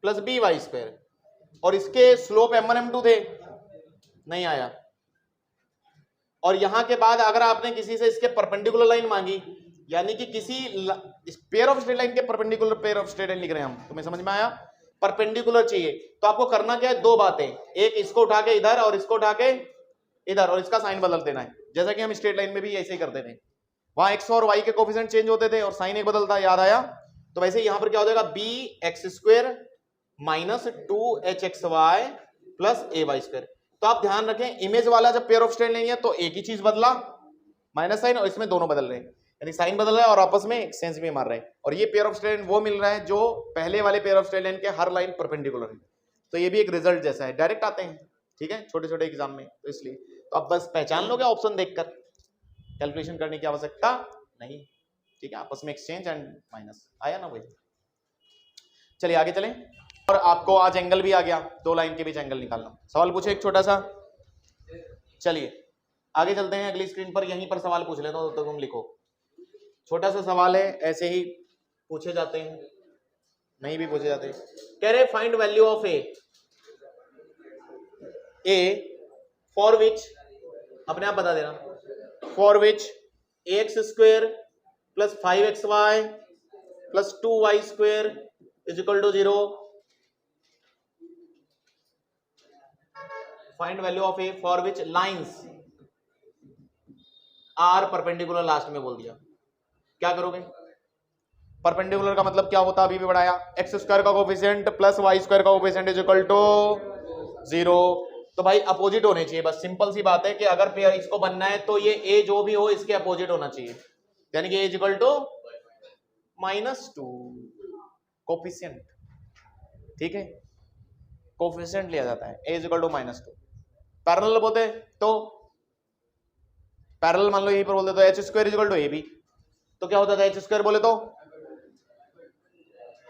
plus B Y square, और इसके स्लोप M1 M2 थे, नहीं आया। और यहां के बाद अगर आपने किसी से इसके परपेंडिकुलर लाइन मांगी, यानी कि किसी पेयर ऑफ स्ट्रेट लाइन के perpendicular pair of straight line लिख रहे हैं हम, तुम्हें समझ में आया? परपेंडिकुलर चाहिए तो आपको करना क्या है, दो बातें, एक इसको उठा के इधर और इसको उठा के इधर, और इसका साइन बदल देना है, जैसा कि हम स्ट्रेट लाइन में भी ऐसे ही करते थे। वहां एक्स और वाई के कोफिशिएंट चेंज होते थे और साइन एक बदलता, याद आया? तो वैसे यहां पर क्या हो जाएगा, B X square minus 2hxy plus A Y square. तो आप ध्यान रखें, इमेज वाला जब पेयर ऑफ स्ट्रेट लाइन है तो एक ही चीज बदला, माइनस साइन, और इसमें दोनों बदल रहे हैं। यानी साइन बदल रहा है और आपस में एक्सचेंज भी मार रहे हैं। और ये पेयर ऑफ स्ट्रेट लाइन वो मिल रहा है जो पहले वाले पेयर ऑफ स्ट्रेट लाइन के हर लाइन परपेंडिकुलर है। तो ये भी एक रिजल्ट जैसा है, डायरेक्ट आते हैं, ठीक है, छोटे छोटे एग्जाम में। तो इसलिए तो आप बस पहचान लोगे ऑप्शन देखकर, कैलकुलेशन करने की आवश्यकता नहीं, ठीक है। आपस में एक्सचेंज एंड माइनस आया ना वही। चलिए आगे चलें। और आपको आज एंगल भी आ गया, दो लाइन के बीच एंगल निकालना। सवाल पूछे एक छोटा सा। चलिए आगे चलते हैं अगली स्क्रीन पर, यहीं पर सवाल पूछ लेता हूं तो तुम लिखो। छोटा सा सवाल है, ऐसे ही पूछे जाते हैं, नहीं भी पूछे जाते। कह रहे find value of a for which, अपने आप बता देना, for which x square plus 5xy plus 2y square is equal to 0। Find value of a for which lines are perpendicular, last में बोल दिया। क्या करोगे? परपेंडिकुलर का मतलब क्या होता है अभी भी बढ़ाया, एक्स स्क्वायर का कोफिशिएंट प्लस वाई स्क्वायर का कोफिशिएंट इज इक्वल टू 0। तो भाई अपोजिट होने चाहिए, बस सिंपल सी बात है कि अगर पेयर इसको बनना है तो ये ए जो भी हो इसके अपोजिट होना चाहिए, यानी कि a is equal to -2 coefficient, ठीक है, कोफिशिएंट लिया जाता है, a is equal to -2। Parallel बोलते तो पैरेलल मान लो यहीं पर बोलते तो h square is equal to A b, तो क्या होता था एच स्क्वायर बोले तो,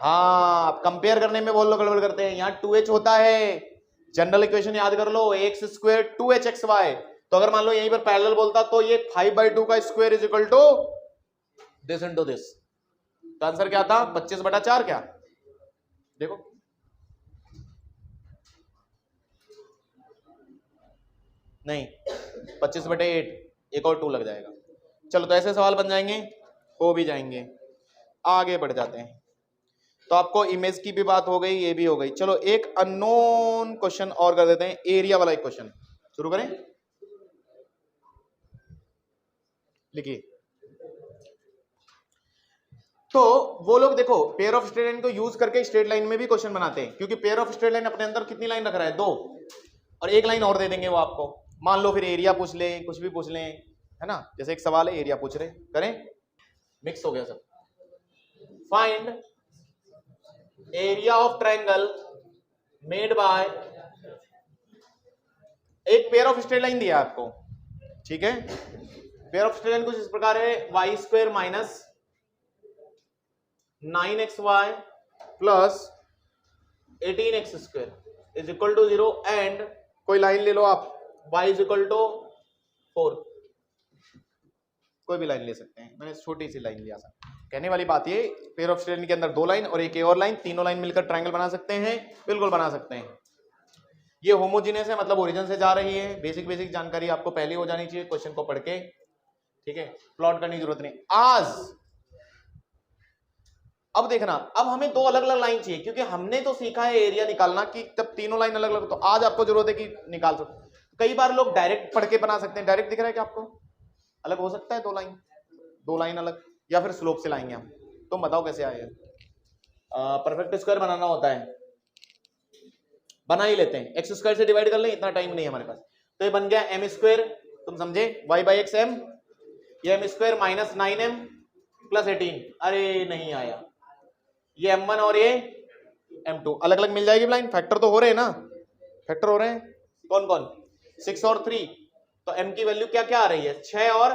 हाँ आप कंपेयर करने में बोल लो गड़बड़ करते हैं, यहाँ 2h होता है। जनरल इक्वेशन याद कर लो, एक्स स्क्वायर 2hxy, तो अगर मान लो यहीं पर पैरेलल बोलता तो ये 5/2 का square is equal to this into this. तो आंसर क्या था? 25/4। क्या देखो नहीं 25/8, एक और 2 लग जाएगा। चलो तो ऐसे सवाल बन जाएंगे, हो भी जाएंगे। आगे बढ़ जाते हैं। तो आपको इमेज की भी बात हो गई, ये भी हो गई। चलो एक अननोन क्वेश्चन और कर देते हैं, एरिया वाला एक क्वेश्चन शुरू करें। लिखिए। तो वो लोग देखो पेयर ऑफ स्ट्रेट लाइन को यूज करके स्ट्रेट लाइन में भी क्वेश्चन बनाते हैं, क्योंकि पेयर ऑफ स्ट्रेट लाइन अपने अंदर कितनी लाइन रख रहा है? 2, और एक लाइन और दे देंगे वो आपको। मान लो फिर एरिया पूछ ले, कुछ भी पूछ लें, है ना, जैसे एक सवाल है एरिया पूछ रहे, करें, मिक्स हो गया सब। Find area of triangle made by, एक पेयर ऑफ स्ट्रेट लाइन दिया आपको, ठीक है। पेयर ऑफ स्ट्रेट लाइन कुछ इस प्रकार है, y square minus 9xy plus 18x square is equal to 0 and कोई लाइन ले लो आप, y इज इक्वल टू 4, कोई भी लाइन ले सकते हैं, मैंने छोटी सी लाइन लिया था। कहने वाली बात ये, पेयर ऑफ स्ट्रेट लाइन के अंदर 2 लाइन और एक और लाइन, तीनों लाइन मिलकर ट्रायंगल बना सकते हैं, बिल्कुल बना सकते हैं। ये होमोजीनियस है, मतलब ओरिजिन से जा रही है। बेसिक जानकारी आपको पहले हो जानी चाहिए क्वेश्चन को पढ़ के, ठीक है, प्लॉट करने की जरूरत नहीं आज। अब देखना, अब हमें 2 अलग अलग लाइन चाहिए, क्योंकि हमने तो सीखा है एरिया निकालना कि जब तीनों लाइन अलग अलग, तो आज आपको जरूरत है कि निकाल सकते। कई बार लोग डायरेक्ट पढ़ के बना सकते हैं। डायरेक्ट दिख रहा है क्या आपको? अलग हो सकता है 2 लाइन अलग, या फिर स्लोप से लाएंगे हम। तुम बताओ कैसे आए? परफेक्ट स्क्वायर बनाना होता है, बना ही लेते हैं, एक्स स्क्वायर से डिवाइड कर लें, इतना टाइम नहीं है हमारे पास। तो ये बन गया एम स्क्वायर, तुम समझे, y/x m, ये M square minus 9m plus 18, अरे नहीं आया, ये m1 और ये m2 अलग अलग मिल जाएगी लाइन। फैक्टर तो हो रहे हैं ना, फैक्टर हो रहे हैं, कौन कौन? 6 और 3, तो m की वैल्यू क्या क्या आ रही है? 6 और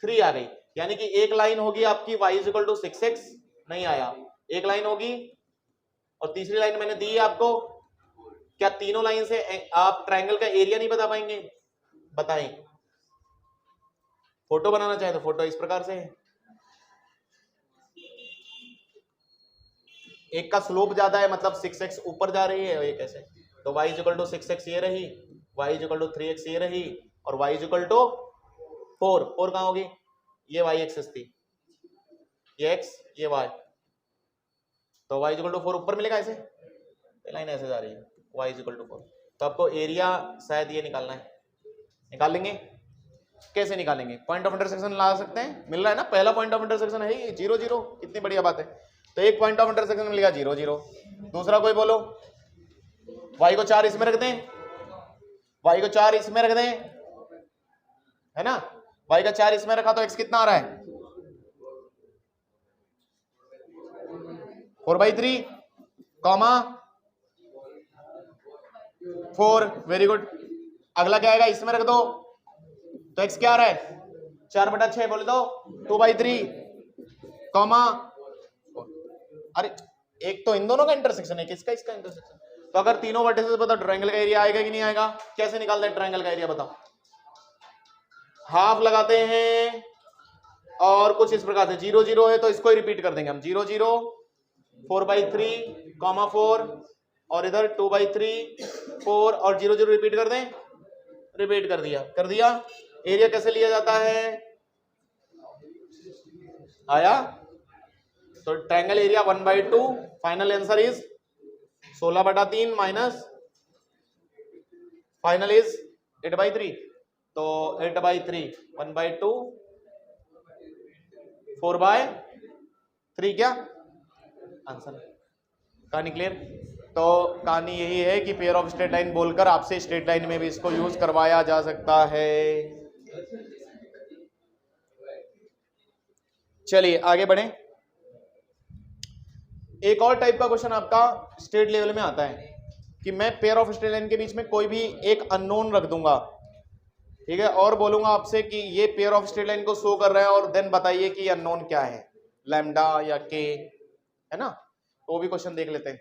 3 आ गई, यानी कि एक लाइन होगी आपकी y is equal to 6x, नहीं आया, एक लाइन होगी, और तीसरी लाइन मैंने दी है आपको। क्या तीनों लाइन से आप ट्रायंगल का एरिया नहीं बता पाएंगे? बताएं। फोटो बनाना चाहे तो फोटो इस प्रकार से है, एक का स्लोप ज्यादा है, मतलब 6x ऊपर जा रही है, और ये कैसे, तो y is equal to 6x ये रही, y is equal to 3x ये रही, और y इज इक्वल टू 4 कहां होगी? ये y एक्सिस थी, ये x ये y, तो y इज इक्वल टू 4 ऊपर मिलेगा ऐसे, लाइन ऐसे जा रही है, y इज इक्वल टू 4। तो आपको एरिया शायद ये निकालना है, निकाल लेंगे। कैसे निकालेंगे? पॉइंट ऑफ इंटरसेक्शन ला सकते हैं, मिल रहा है ना, पहला पॉइंट ऑफ इंटरसेक्शन है ये 0 0, कितनी बढ़िया बात है। तो एक पॉइंट ऑफ इंटरसेक्शन मिलेगा 0 0, दूसरा कोई बोलो, y को 4 इसमें रख दें, y को 4 इसमें रख दें, है ना, y का 4 इसमें रखा तो x कितना आ रहा है 4/3 कॉमा 4। Very good. अगला क्या आएगा, इसमें रख दो तो x क्या आ रहा है 4/6 बोले तो 2/3 कॉमा, अरे एक तो इन दोनों का इंटरसेक्शन है, किसका इसका इंटरसेक्शन। तो अगर तीनों वर्टिसेस बताओ ट्रायंगल का एरिया आएगा कि नहीं आएगा, कैसे निकालते हैं ट्रायंगल का एरिया बताओ। हाफ लगाते हैं और कुछ इस प्रकार से 0 0 है तो इसको ही रिपीट कर देंगे हम 0 0 4/3 कॉमा 4 और इधर 2/3 4 और 0 0 रिपीट कर दें, रिपीट कर दिया। एरिया कैसे लिया जाता है, आया। तो triangle area 1/2, final answer is 16/3 minus final is 8/3। तो 8/3 1/2 4/3 क्या आंसर। कहानी क्लियर। तो कहानी यही है कि पेयर ऑफ स्ट्रेट लाइन बोलकर आपसे स्ट्रेट लाइन में भी इसको यूज करवाया जा सकता है। चलिए आगे बढ़े। एक और टाइप का क्वेश्चन आपका स्ट्रेट लेवल में आता है कि मैं पेयर ऑफ स्ट्रेट लाइन के बीच में कोई भी एक अननोन रख दूंगा, ठीक है, और बोलूंगा आपसे कि ये पेयर ऑफ स्ट्रेट लाइन को शो कर रहा है और देन बताइए कि अननोन क्या है, लैम्डा या के, है ना। तो वो भी क्वेश्चन देख लेते हैं।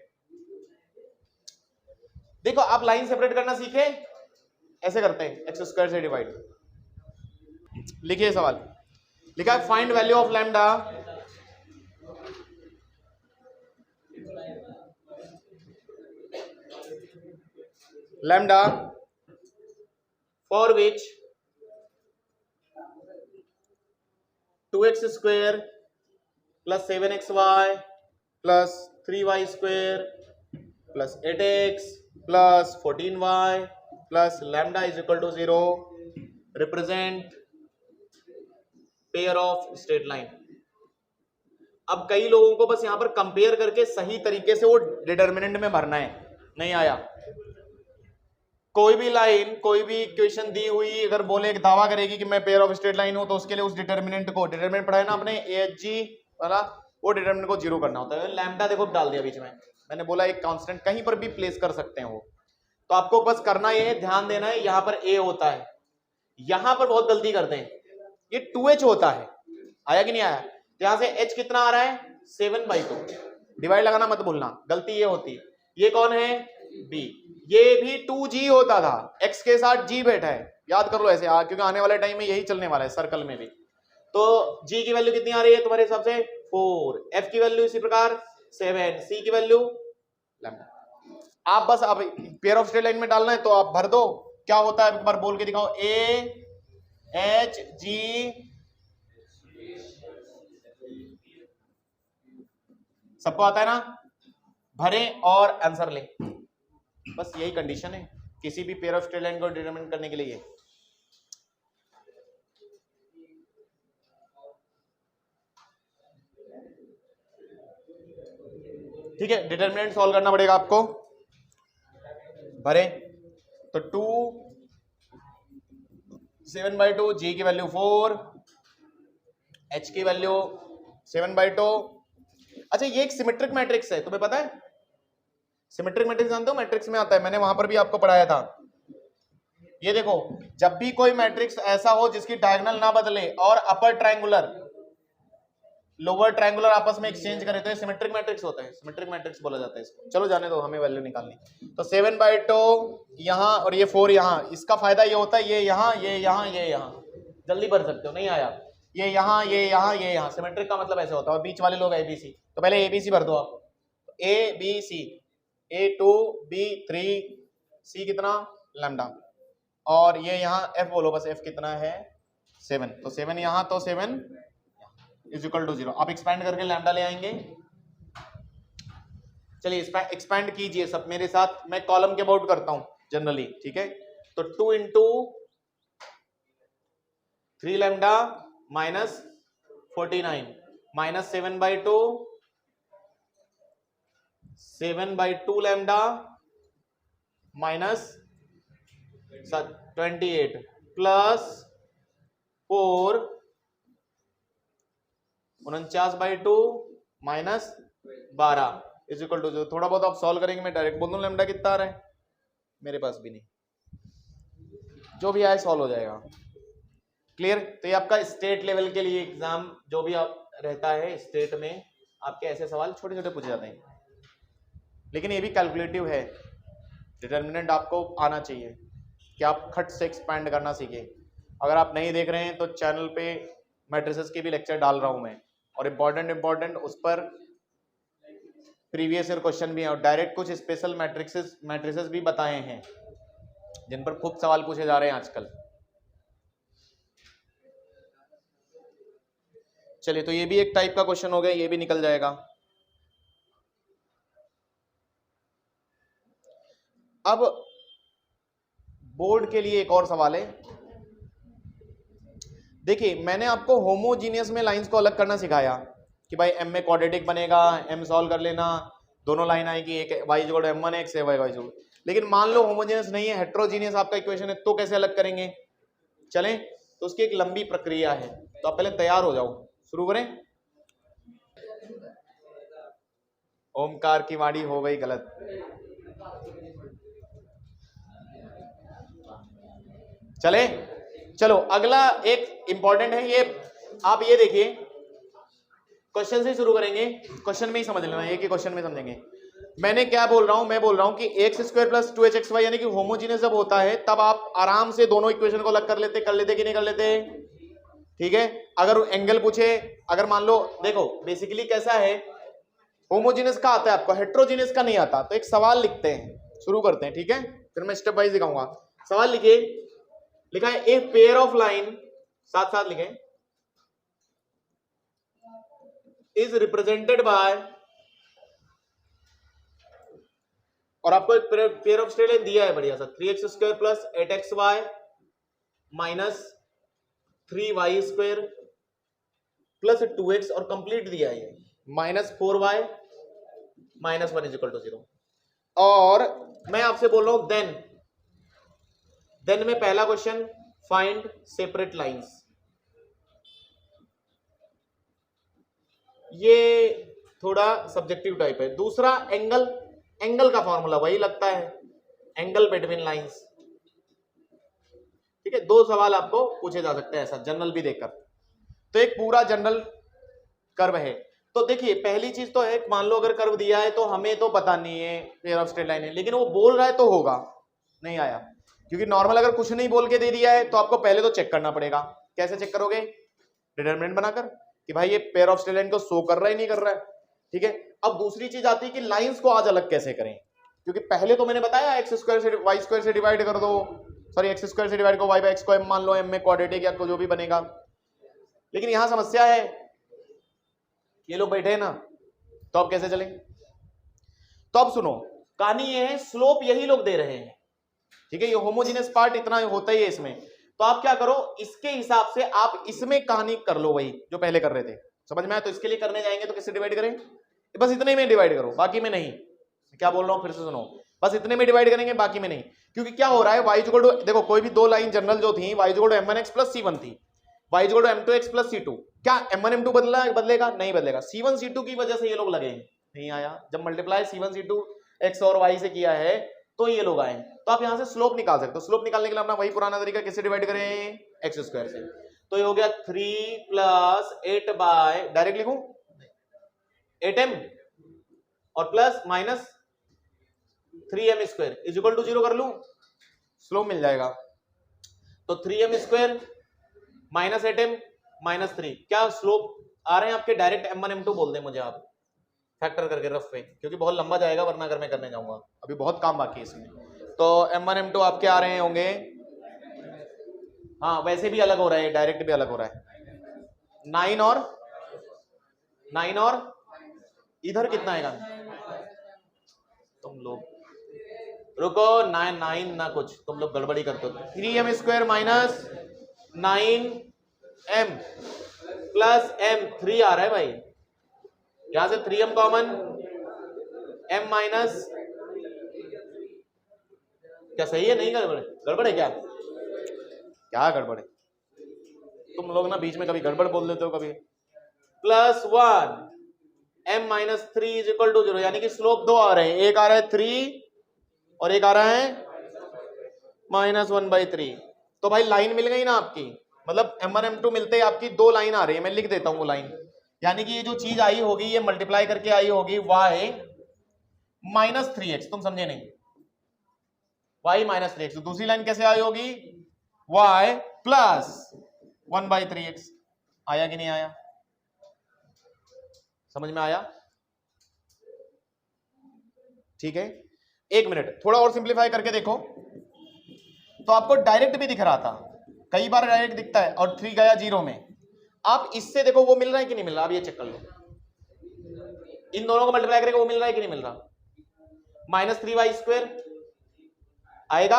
देखो आप लाइन सेपरेट करना सीखे, ऐसे करते हैं x² से डिवाइड। लिखिए सवाल, लिखा है find value of lambda for which 2x² plus 7xy plus 3y² plus 8x plus 14y plus lambda is equal to 0 represent pair of straight line। अब कई लोगों को बस यहां पर कंपेयर करके सही तरीके से वो डिटर्मिनेंट में भरना है, नहीं आया। कोई भी लाइन, कोई भी इक्वेशन दी हुई अगर बोले, एक दावा करेगी कि मैं पेयर ऑफ स्ट्रेट लाइन हूं, तो उसके लिए उस डिटर्मिनेंट को, डिटर्मिनेंट पढ़ा है ना आपने AHG वाला, वो डिटर्मिनेंट को 0 करना होता है। लैम्डा देखो डाल दिया बीच में, मैंने बोला एक कांस्टेंट कहीं पर भी प्लेस कर सकते हैं वो। तो आपको बस करना ये है, ध्यान देना है, यहां पर A होता है, यहां पर बहुत गलती करते हैं, ये 2H होता है। आया कि नहीं आया। यहां से H कितना आ रहा है 7/2, डिवाइड लगाना मत भूलना, गलती ये होती है। ये कौन है B, ये भी 2G होता था, X के साथ G बैठा है, याद कर लो ऐसे, क्योंकि आने वाले टाइम में यही चलने वाला है सर्कल में भी। तो G की वैल्यू कितनी आ रही है तुम्हारे हिसाब से 4, F की वैल्यू इसी प्रकार 7, C की वैल्यू लैम्डा। आप बस अब पेयर ऑफ स्ट्रेट लाइन में डालना है तो आप भर दो, क्या होता है एक बार बोल के दिखाओ। AHG सबको आता है ना, भरें और आंसर लें, बस यही कंडीशन है किसी भी पेयर ऑफ स्ट्रेट लाइन को डिटरमिन करने के लिए। ठीक है, डिटरमिनेंट सॉल्व करना पड़ेगा आपको। भरे तो 2 7/2, G की वैल्यू 4, H की वैल्यू 7/2। अच्छा ये एक सिमेट्रिक मैट्रिक्स है, तुम्हें पता है सिमेट्रिक मैट्रिक्स जानते हो, मैट्रिक्स में आता है, मैंने वहां पर भी आपको पढ़ाया था। ये देखो, जब भी कोई मैट्रिक्स ऐसा हो जिसकी डायगोनल ना बदले और अपर ट्रायंगुलर लोअर ट्रायंगुलर आपस में एक्सचेंज करे तो ये सिमेट्रिक मैट्रिक्स होता है, सिमेट्रिक मैट्रिक्स बोला जाता है इसको। चलो जाने दो, हमें वैल्यू निकालनी। तो 7/2 यहाँ और ये 4 यहाँ, इसका फायदा ये होता है ये यहाँ, ये यहाँ, ये यहाँ, जल्दी भर सकते हो। नहीं आया, ये यहाँ, ये यहाँ, ये यहाँ, सिमेट्रिक का मतलब ऐसे होता है। और बीच वाले लोग ABC, तो पहले ABC भर दो आप, ABC, A2 B3 C कितना लैम्डा, और ये यहाँ F बोलो बस, F कितना है 7, तो 7 यहाँ, तो 7 इज इक्वल टू 0। आप एक्सपैंड करके लैम्डा ले आएंगे। चलिए एक्सपैंड कीजिए सब मेरे साथ, मैं कॉलम के अबाउट करता हूं जनरली, ठीक है। तो 2 into 3 lambda minus 49 minus 7/2 lambda minus 28 plus 4 49/2 minus 12 is equal to 0। थोड़ा बहुत आप सॉल्व करेंगे, मैं डायरेक्ट बोल दूं लैम्डा कितना आ रहा है, मेरे पास भी नहीं, जो भी आए सॉल्व हो जाएगा। क्लियर? तो ये आपका स्टेट लेवल के लिए एग्जाम जो भी आप रहता है स्टेट में, आपके ऐसे सवाल छोटे छोटे पूछे जाते हैं, लेकिन ये भी कैलकुलेटिव है। डिटर्मिनेंट आपको आना चाहिए कि आप खट से एक्सपैंड करना सीखें। अगर आप नहीं देख रहे हैं तो चैनल पे मैट्रिसेस के भी लेक्चर डाल रहा हूं मैं, और इम्पोर्टेंट उस पर प्रीवियस ईयर क्वेश्चन भी है, और डायरेक्ट कुछ स्पेशल मैट्रिसेस भी बताए हैं जिन पर खूब सवाल पूछे जा रहे हैं आजकल। चलिए, तो ये भी एक टाइप का क्वेश्चन हो गया, ये भी निकल जाएगा। अब बोर्ड के लिए एक और सवाल है। देखिए, मैंने आपको होमोजीनियस में लाइंस को अलग करना सिखाया कि भाई एम में क्वाड्रेटिक बनेगा, एम सॉल्व कर लेना, दोनों लाइन आएगी, एक y equal to m1 x है, y इक्वल। लेकिन मान लो होमोजीनियस नहीं है, हेट्रोजीनियस आपका इक्वेशन है, तो कैसे अलग करेंगे? चलें, तो उसकी एक लंबी प्रक्रिया है, तो आप पहले तैयार हो जाओ, शुरू करें। ओमकार की वाणी हो गई गलत। चले, चलो अगला एक इंपॉर्टेंट है, ये आप ये देखिए, क्वेश्चन से शुरू करेंगे, क्वेश्चन में ही समझ लेना, एक ही क्वेश्चन में समझेंगे। मैंने क्या बोल रहा हूं, मैं बोल रहा हूं कि x² + 2hxy यानी कि होमोजीनियस जब होता है तब आप आराम से दोनों इक्वेशन को अलग कर लेते कि नहीं कर लेते? ठीक है। अगर एंगल पूछे, अगर मान लो, देखो बेसिकली कैसा है, होमोजीनियस का आता है आपको, हेट्रोजीनियस का नहीं आता। तो एक सवाल लिखते हैं, शुरू करते हैं, ठीक है, फिर मैं स्टेप वाइज दिखाऊंगा। सवाल लिखिए, लिखा है ए पेयर ऑफ लाइन, साथ साथ लिखें, इज रिप्रेजेंटेड बाय, और आपको एक पेयर ऑफ स्ट्रेट लाइन दिया है बढ़िया सा, 3x² + 8xy minus 3y² + 2x, और कंप्लीट दिया है -4y -1 इज इक्वल टू 0। और मैं आपसे बोल रहा हूं देन में पहला क्वेश्चन, फाइंड सेपरेट लाइंस। ये थोड़ा सब्जेक्टिव टाइप है। दूसरा, एंगल का फॉर्मूला वही लगता है, एंगल बिटवीन लाइंस। ठीक है, दो सवाल आपको पूछे जा सकते हैं ऐसा जनरल भी देखकर। तो एक पूरा जनरल कर्व है। तो देखिए, पहली चीज तो है, मान लो अगर कर्व दिया है तो हमें तो पता नहीं है पेयर ऑफ स्ट्रेट लाइन है, लेकिन वो बोल रहा है तो होगा, नहीं आया, क्योंकि नॉर्मल अगर कुछ नहीं बोल के दे दिया है तो आपको पहले तो चेक करना पड़ेगा। कैसे चेक करोगे? डिटरमिनेंट बनाकर कि भाई ये पेयर ऑफ स्ट्रेट लाइन को शो कर रहा है नहीं कर रहा है। ठीक है, अब दूसरी चीज आती है कि लाइंस को आज अलग कैसे करें, क्योंकि पहले तो मैंने बताया x² से y² से डिवाइड कर दो, सॉरी x² से डिवाइड करो, y x को m मान लो, m में क्वाड्रेटिक या जो भी बनेगा। लेकिन यहां समस्या है, ये लोग बैठे हैं ना, तो अब कैसे चलें? तो अब सुनो, कहानी ये है, स्लोप यही लोग दे रहे हैं, ठीक है, ये होमोजीनियस पार्ट इतना होता ही है इसमें। तो आप क्या करो, इसके हिसाब से आप इसमें कहानी कर लो वही जो पहले कर रहे थे, समझ में आया? तो इसके लिए करने जाएंगे तो किससे डिवाइड करें? बस इतने में डिवाइड करो, बाकी में नहीं। क्या बोल रहा हूं फिर से सुनो, बस इतने में डिवाइड करेंगे, बाकी में नहीं। क्योंकि क्या हो रहा है, y इक्वल टू, देखो कोई भी दो लाइन जनरल जो थी, y equal to m1x + c1 थी, y equal to m2x + c2। क्या m1 m2 बदलेगा? नहीं बदलेगा। c1 c2 की वजह से ये लोग लगे, नहीं आया। जब मल्टीप्लाई c1 c2 x और y से किया है तो ये लोग आए। तो आप यहां से स्लोप निकाल सकते हो। स्लोप निकालने के लिए अपना वही पुराना तरीका, किससे डिवाइड करें? x² से। तो ये हो गया 3 + 8 बाय, डायरेक्ट लिखूं 8m और plus minus 3m² is equal to 0 कर लूं, स्लोप मिल जाएगा। तो 3m² माइनस 8m माइनस 3, क्या स्लोप आ रहे हैं आपके? डायरेक्ट m1 m2 बोल दें मुझे आप, फैक्टर करके रफ पे, क्योंकि बहुत लंबा जाएगा वरना अगर मैं करने जाऊंगा, अभी बहुत काम बाकी है इसमें। तो m1 m2 आपके आ रहे होंगे, हाँ वैसे भी अलग हो रहा है, डायरेक्ट भी अलग हो रहा है, 9 और इधर कितना आएगा? तुम लोग रुको, 9 ना कुछ, तुम लोग गड़बड़ी करते हो। 3m² minus 9m plus m, 3 आ रहा है भाई, यहां से 3m कॉमन, m माइनस, क्या सही है? नहीं गड़बड़? गड़बड़ है क्या? क्या गड़बड़ है? तुम लोग ना बीच में कभी गड़बड़ बोल देते हो कभी। +1 m-3 इज इक्वल टू 0, यानी कि स्लोप दो आ रहे हैं, एक आ रहा है 3 और एक आ रहा है -1/3। तो भाई लाइन मिल गई ना आपकी, मतलब m1 m2 मिलते ही आपकी दो लाइन आ रही है, मैं लिख देता हूं वो लाइन, यानी कि ये जो चीज आई होगी ये मल्टीप्लाई करके आई होगी y -3x, तुम समझे नहीं, y -3x। तो दूसरी लाइन कैसे आई होगी, y +1/3x। आया कि नहीं आया, समझ में आया? ठीक है, एक मिनट थोड़ा और सिंप्लीफाई करके देखो। तो आपको डायरेक्ट भी दिख रहा था, कई बार डायरेक्ट दिखता है, और 3 गया 0 में। आप इससे देखो वो मिल रहा है कि नहीं मिल रहा, आप ये चेक कर लो, इन दोनों को मल्टीप्लाई करेगा वो मिल रहा है कि नहीं मिल रहा। -3y² आएगा,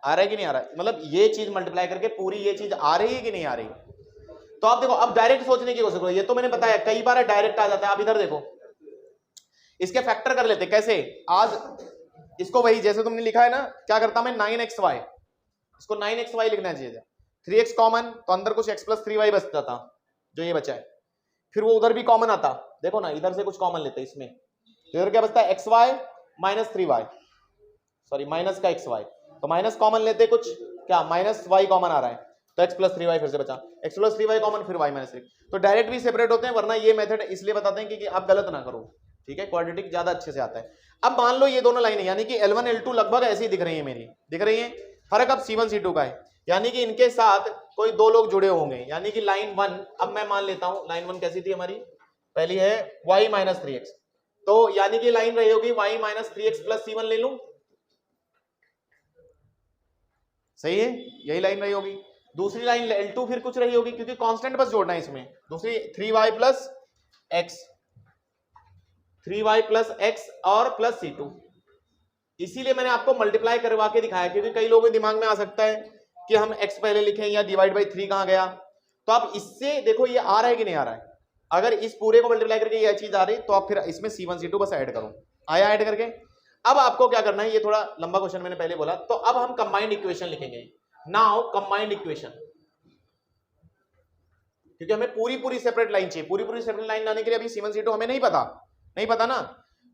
आ रहा है कि नहीं आ रहा है, मतलब ये चीज मल्टीप्लाई करके पूरी ये चीज आ रही है कि नहीं आ रही। तो आप देखो, अब डायरेक्ट सोचने की कोशिश करो, ये तो मैंने बताया कई बार डायरेक्ट आ जाता है। आप इधर देखो, इसके फैक्टर कर लेते कैसे, आज इसको वही जैसे तुमने लिखा है ना, क्या करता मैं 9xy, इसको 9xy लिखना चाहिए, 3x कॉमन तो अंदर कुछ x + 3y बचता था, जो ये बचा है, फिर वो उधर भी कॉमन आता, देखो ना इधर से कुछ कॉमन लेते इसमें, तो इधर क्या बचता है xy -3y, सॉरी माइनस का xy, तो माइनस कॉमन लेते कुछ, क्या -y कॉमन आ रहा है, तो x + 3y फिर से बचा, x + 3y कॉमन, फिर y -3। तो डायरेक्ट भी सेपरेट होते हैं, वरना ये मेथड इसलिए बताते हैं कि आप गलत ना करो, ठीक है, क्वाड्रेटिक ज्यादा अच्छे से आता है। अब मान लो ये दोनों लाइनें, यानी कि L1 L2 लगभग ऐसी ही दिख रही है मेरी, दिख रही है, फर्क अब C1 C2 का है, यानी कि इनके साथ कोई दो लोग जुड़े होंगे, यानी कि लाइन 1, अब मैं मान लेता हूं लाइन 1 कैसी थी हमारी, पहली है y -3x, तो यानी कि लाइन रही होगी y -3x + C1 ले लूं, सही है, यही लाइन रही होगी। दूसरी लाइन L2 फिर कुछ रही होगी, क्योंकि कांस्टेंट बस जोड़ना है इसमें, दूसरी 3y + x, 3y + x और +C2, इसीलिए मैंने आपको मल्टीप्लाई करवा के दिखाया, क्योंकि कई लोगों के दिमाग में आ सकता है कि हम x पहले लिखें या /3 कहां गया। तो आप इससे देखो ये आ रहा है कि नहीं आ रहा है, अगर इस पूरे को मल्टीप्लाई करके ये चीज आ रही तो आप फिर इसमें C1 C2 बस ऐड करो, आया ऐड करके। अब आपको क्या करना है, ये थोड़ा लंबा क्वेश्चन मैंने पहले बोला, तो अब हम कंबाइंड इक्वेशन लिखेंगे। नाउ कंबाइंड इक्वेशन, क्योंकि हमें पूरी सेपरेट लाइन चाहिए, पूरी सेपरेट लाइन लाने के लिए अभी C1 C2 हमें नहीं पता ना,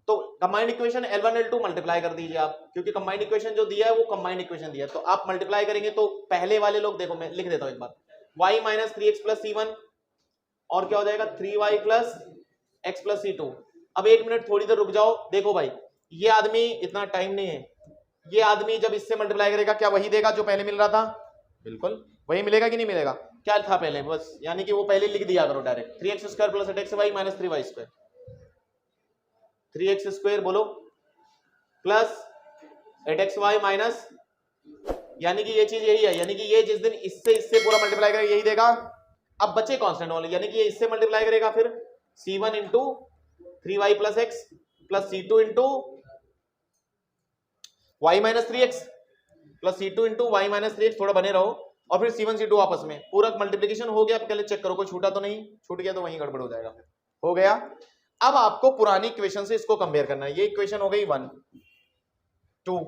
तो combined equation L1 L2 multiply कर दीजिए आप, क्योंकि कंबाइंड इक्वेशन जो दिया है वो कंबाइंड इक्वेशन दिया है, तो आप मल्टीप्लाई करेंगे तो पहले वाले लोग देखो, मैं लिख देता हूं एक बार, y -3x + C1 और क्या हो जाएगा 3y + x + C2। अब एक मिनट थोड़ी देर रुक जाओ, देखो भाई ये आदमी, इतना टाइम नहीं है, ये आदमी जब इससे मल्टीप्लाई करेगा क्या वही देगा जो पहले मिल रहा था, बिल्कुल वही मिलेगा कि नहीं मिलेगा, क्या था पहले, बस यानी कि वो पहले लिख दिया करो direct, 3x² + 8xy - 3y², 3x² बोलो प्लस 8xy माइनस, यानी कि ये चीज यही है, यानी कि ये जिस दिन इससे पूरा मल्टीप्लाई करेगा यही देगा। अब बचे कांस्टेंट वाले, यानी कि ये इससे मल्टीप्लाई करेगा, फिर C1 × 3y + x + C2 × y -3x + C2 × y -3x, थोड़ा बने रहो, और फिर C1 C2 आपस में पूरा मल्टीप्लिकेशन हो गया। पहले चेक करो कोई छूटा तो नहीं, छूट गया तो वहीं गड़बड़ हो जाएगा, फिर हो गया। अब आपको पुरानी इक्वेशन से इसको कंपेयर करना है, ये इक्वेशन हो गई 1 2,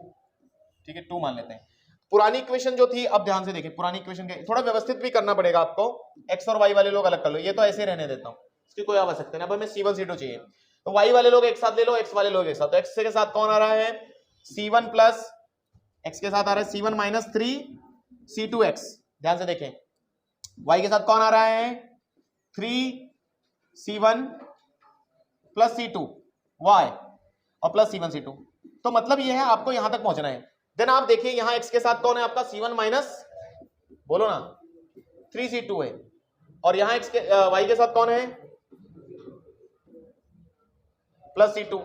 ठीक है 2 मान लेते हैं। पुरानी इक्वेशन जो थी, अब ध्यान से देखें, पुरानी इक्वेशन के थोड़ा व्यवस्थित भी करना पड़ेगा आपको, x और y वाले लोग अलग कर लो, ये तो ऐसे रहने देता हूं, इसकी कोई आवश्यकता नहीं। अब हमें C1 C2 चाहिए, तो y वाले लोग एक साथ ले लो, x वाले लोग एक साथ, तो x के साथ कौन आ रहा है C1 प्लस x के साथ आ रहा है C1 - 3 C2x, ध्यान से देखें, y के साथ कौन आ रहा है 3 C1 + C2 y और प्लस C1 C2, तो मतलब ये है आपको यहां तक पहुंचना है। देन आप देखिए यहां x के साथ कौन है आपका C1 - बोलो ना 3 C2 है, और यहां x के y के साथ कौन है प्लस C2।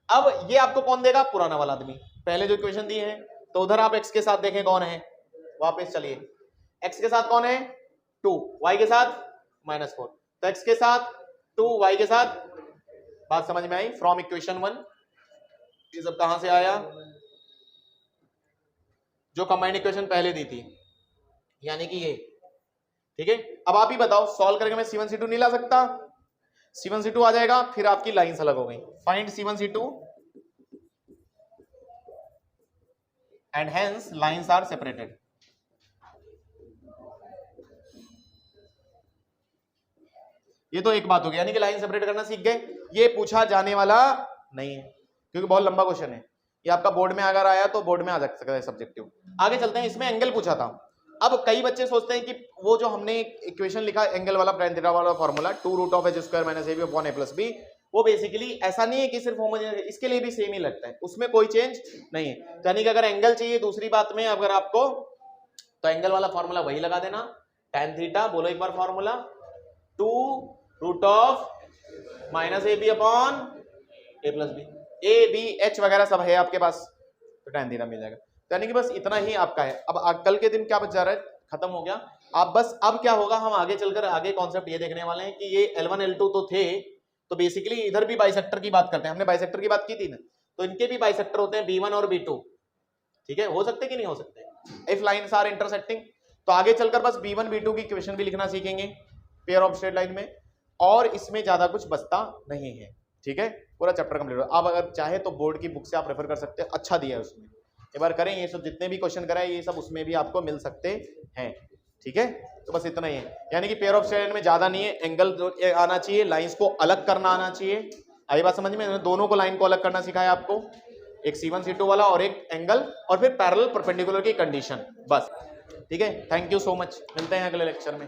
अब ये आपको कौन देगा, पुराना वाला आदमी, पहले जो इक्वेशन दी है, तो उधर आप x के साथ देखें कौन है, वापस चलिए, x के साथ कौन है 2, y के साथ -4, तो x के साथ 2 y के साथ, बात समझ में आई, फ्रॉम इक्वेशन 1। ये सब कहां से आया, जो कंबाइंड इक्वेशन पहले दी थी, यानी कि ये, ठीक है। अब आप ही बताओ, सॉल्व करके मैं C1 C2 नहीं ला सकता, C1 C2 आ जाएगा, फिर आपकी लाइंस अलग हो गई, find C1 C2 and hence lines are separated. ये तो एक बात हो गई, यानी कि लाइन सेपरेट करना सीख गए। ये पूछा जाने वाला नहीं है क्योंकि बहुत लंबा क्वेश्चन है। ये आपका बोर्ड में अगर आया तो बोर्ड में आ सकता है सब्जेक्टिव। आगे चलते हैं, इसमें एंगल पूछा था। अब कई बच्चे सोचते हैं कि वो जो हमने इक्वेशन लिखा एंगल वाला tan थीटा वाला formula 2 root of h square minus ab upon a plus b, वो बेसिकली ऐसा नहीं है कि सिर्फ होमोजेनियस, इसके लिए भी सेम ही लगता है, उसमें कोई चेंज नहीं है। यानी कि अगर एंगल चाहिए दूसरी बात में अगर आपको, तो एंगल वाला फॉर्मूला वही लगा देना, tan थीटा, बोलो एक बार formula 2 root of minus ab upon a plus b, a b h वगैरह सब है आपके पास, तो tan थीटा मिल जाएगा। यानी कि बस इतना ही आपका है। अब कल के दिन क्या बच जा रहा है, खत्म हो गया। आप बस अब क्या होगा, हम आगे चलकर आगे कॉन्सेप्ट ये देखने वाले हैं कि ये L1 L2 तो थे, तो बेसिकली इधर भी बाइसेक्टर की बात करते हैं, हमने बाइसेक्टर की बात की थी ना, तो इनके भी बाइसेक्टर होते हैं B1 और B2, ठीक है, हो सकते कि नहीं हो सकते, इफ लाइन्स आर इंटरसेक्टिंग। तो आगे चलकर बस B1 B2 की इक्वेशन भी लिखना सीखेंगे पेयर ऑफ स्ट्रेट लाइन में, और इसमें ज्यादा कुछ बचता नहीं है, ठीक है, पूरा चैप्टर कंप्लीट हो। आप अगर चाहे तो बोर्ड की बुक से आप रेफर कर सकते हैं, अच्छा दिया है उसमें, एक बार करें, ये सब जितने भी क्वेश्चन कराए ये सब उसमें भी आपको मिल सकते हैं, ठीक है। तो बस इतना ही है, यानी कि पेयर ऑफ स्ट्रेट लाइन में ज्यादा नहीं है, एंगल आना चाहिए, लाइंस को अलग करना आना चाहिए। आई बात समझ में, दोनों को लाइन को अलग करना सिखाया आपको, एक C1 C2 वाला और एक एंगल, और फिर पैरेलल परपेंडिकुलर की कंडीशन, बस, ठीक है। थैंक यू सो मच, मिलते हैं अगले लेक्चर में।